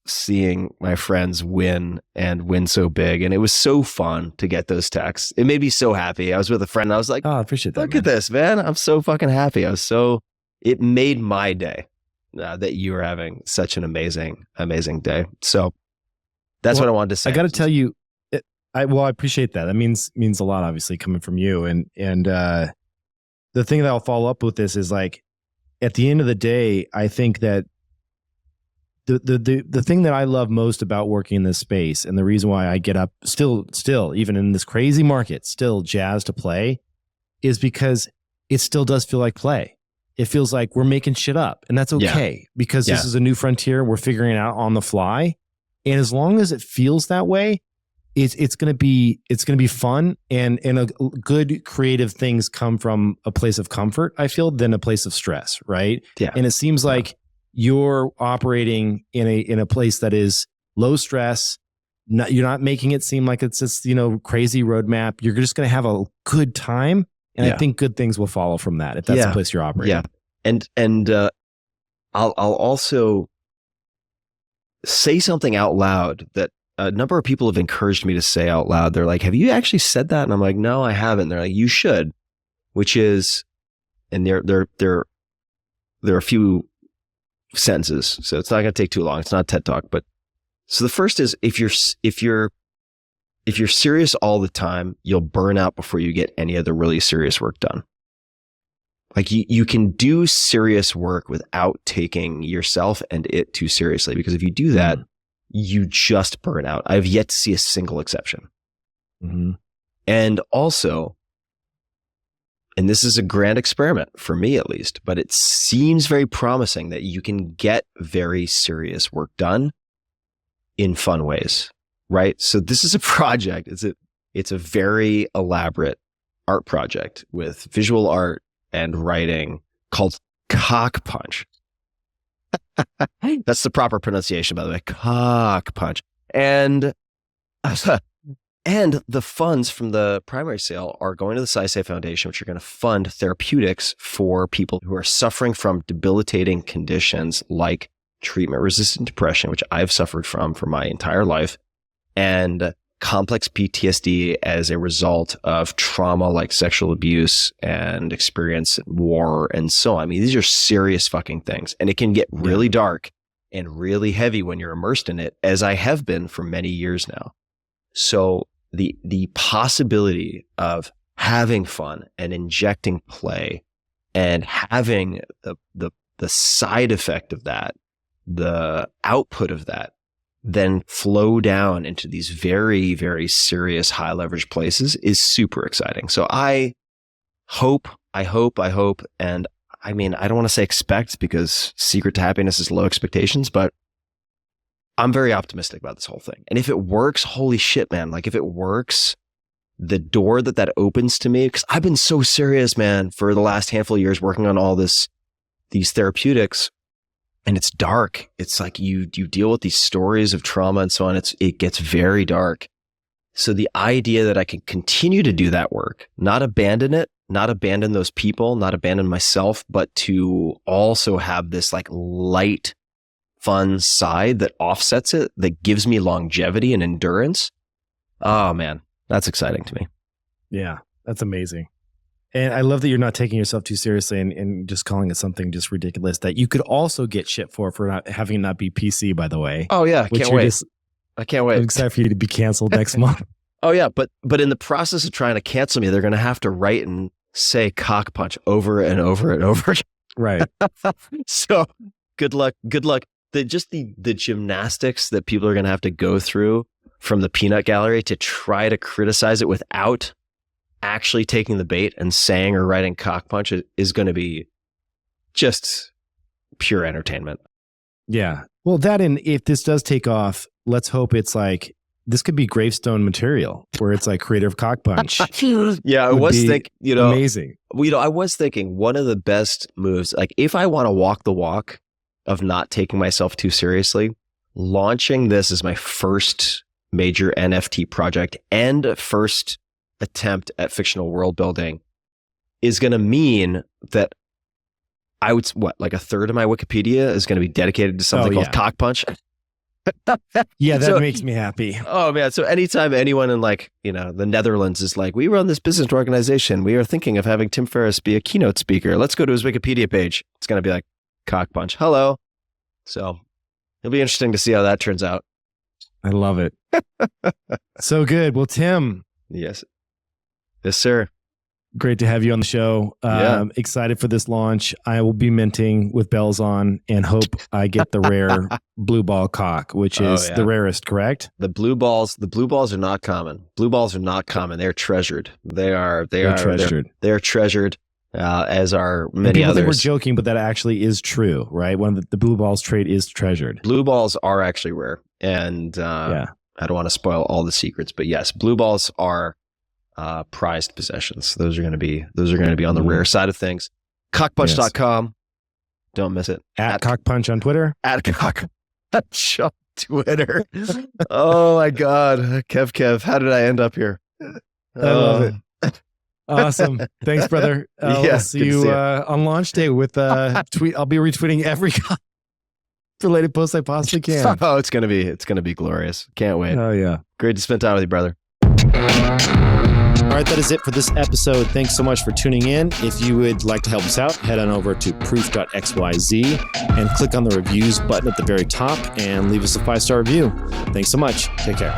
seeing my friends win and win so big. And it was so fun to get those texts. It made me so happy. I was with a friend and I was like, oh, I appreciate that. Look at this, man. I'm so fucking happy. It made my day. That you were having such an amazing day. So that's what I wanted to say. I got to tell you, I appreciate that. That means a lot, obviously, coming from you. And the thing that I'll follow up with this is like, at the end of the day, I think that the thing that I love most about working in this space, and the reason why I get up still, even in this crazy market, still jazzed to play, is because it still does feel like play. It feels like we're making shit up, and that's okay because this is a new frontier. We're figuring it out on the fly. And as long as it feels that way, it's going to be fun, and good creative things come from a place of comfort, I feel, than a place of stress. Right. Yeah. And it seems like you're operating in a place that is low stress. You're not making it seem like it's this, crazy roadmap. You're just going to have a good time. And I think good things will follow from that if that's the place you're operating. Yeah. And I'll also say something out loud that a number of people have encouraged me to say out loud. They're like, have you actually said that? And I'm like, no, I haven't. They're like, you should, which is, and there are a few sentences, so it's not going to take too long. It's not a TED Talk, but so the first is if you're serious all the time, you'll burn out before you get any of the really serious work done. Like you can do serious work without taking yourself and it too seriously, because if you do that, you just burn out. I've yet to see a single exception. Mm-hmm. And also, and this is a grand experiment for me at least, but it seems very promising that you can get very serious work done in fun ways. Right. So this is a project. It's a very elaborate art project with visual art and writing called Cock Punch. That's the proper pronunciation, by the way. Cock Punch. And the funds from the primary sale are going to the SciSafe Foundation, which are going to fund therapeutics for people who are suffering from debilitating conditions like treatment-resistant depression, which I've suffered from for my entire life, and complex PTSD as a result of trauma like sexual abuse and experience in war and so on. I mean, these are serious fucking things, and it can get really dark and really heavy when you're immersed in it, as I have been for many years now. So the possibility of having fun and injecting play and having the side effect of that, the output of that, then flow down into these very, very serious high leverage places is super exciting. So I hope, and I mean, I don't want to say expect because secret to happiness is low expectations, but I'm very optimistic about this whole thing. And if it works, holy shit, man, like if it works, the door that opens to me, because I've been so serious, man, for the last handful of years working on all these therapeutics. And it's dark. It's like you deal with these stories of trauma and so on. It gets very dark. So the idea that I can continue to do that work, not abandon it, not abandon those people, not abandon myself, but to also have this like light, fun side that offsets it, that gives me longevity and endurance. Oh man, that's exciting to me. Yeah, that's amazing. And I love that you're not taking yourself too seriously and just calling it something just ridiculous that you could also get shit for not having it not be PC, by the way. Oh yeah, can't wait. I can't wait. I'm excited for you to be canceled next month. Oh yeah, but in the process of trying to cancel me, they're going to have to write and say Cock Punch over and over and over. Right. So good luck. The gymnastics that people are going to have to go through from the peanut gallery to try to criticize it without actually taking the bait and saying or writing cock punch is going to be just pure entertainment. Yeah. Well, that, and if this does take off, let's hope it's like, this could be gravestone material where it's like creator of cock punch. Yeah, I was thinking, amazing. I was thinking one of the best moves, like if I want to walk the walk of not taking myself too seriously, launching this as my first major NFT project and first attempt at fictional world building is going to mean that I would, like a third of my Wikipedia is going to be dedicated to something called cock punch. Yeah, that makes me happy. Oh man. So anytime anyone in like, the Netherlands is like, we run this business organization, we are thinking of having Tim Ferriss be a keynote speaker. Let's go to his Wikipedia page. It's going to be like cock punch. Hello. So it'll be interesting to see how that turns out. I love it. So good. Well, Tim. Yes. Yes, sir. Great to have you on the show. Excited for this launch. I will be minting with bells on and hope I get the rare blue ball cock, which is the rarest, correct? The blue balls are not common. Blue balls are not common. They're treasured. They're treasured. They're treasured, as are many others. People think we're joking, but that actually is true, right? One of the blue balls trait is treasured. Blue balls are actually rare. And I don't want to spoil all the secrets, but yes, blue balls are prized possessions. Those are going to be on the rare side of things. Cockpunch.com. Yes. Don't miss it. At Cockpunch on Twitter. At Cockpunch on Twitter. Oh my God. Kev, how did I end up here? I love it. Awesome. Thanks, brother. We'll see you on launch day with tweet. I'll be retweeting every related post I possibly can. Oh, it's gonna be glorious. Can't wait. Oh yeah. Great to spend time with you, brother. All right, that is it for this episode. Thanks so much for tuning in. If you would like to help us out, head on over to proof.xyz and click on the reviews button at the very top and leave us a 5-star review. Thanks so much. Take care.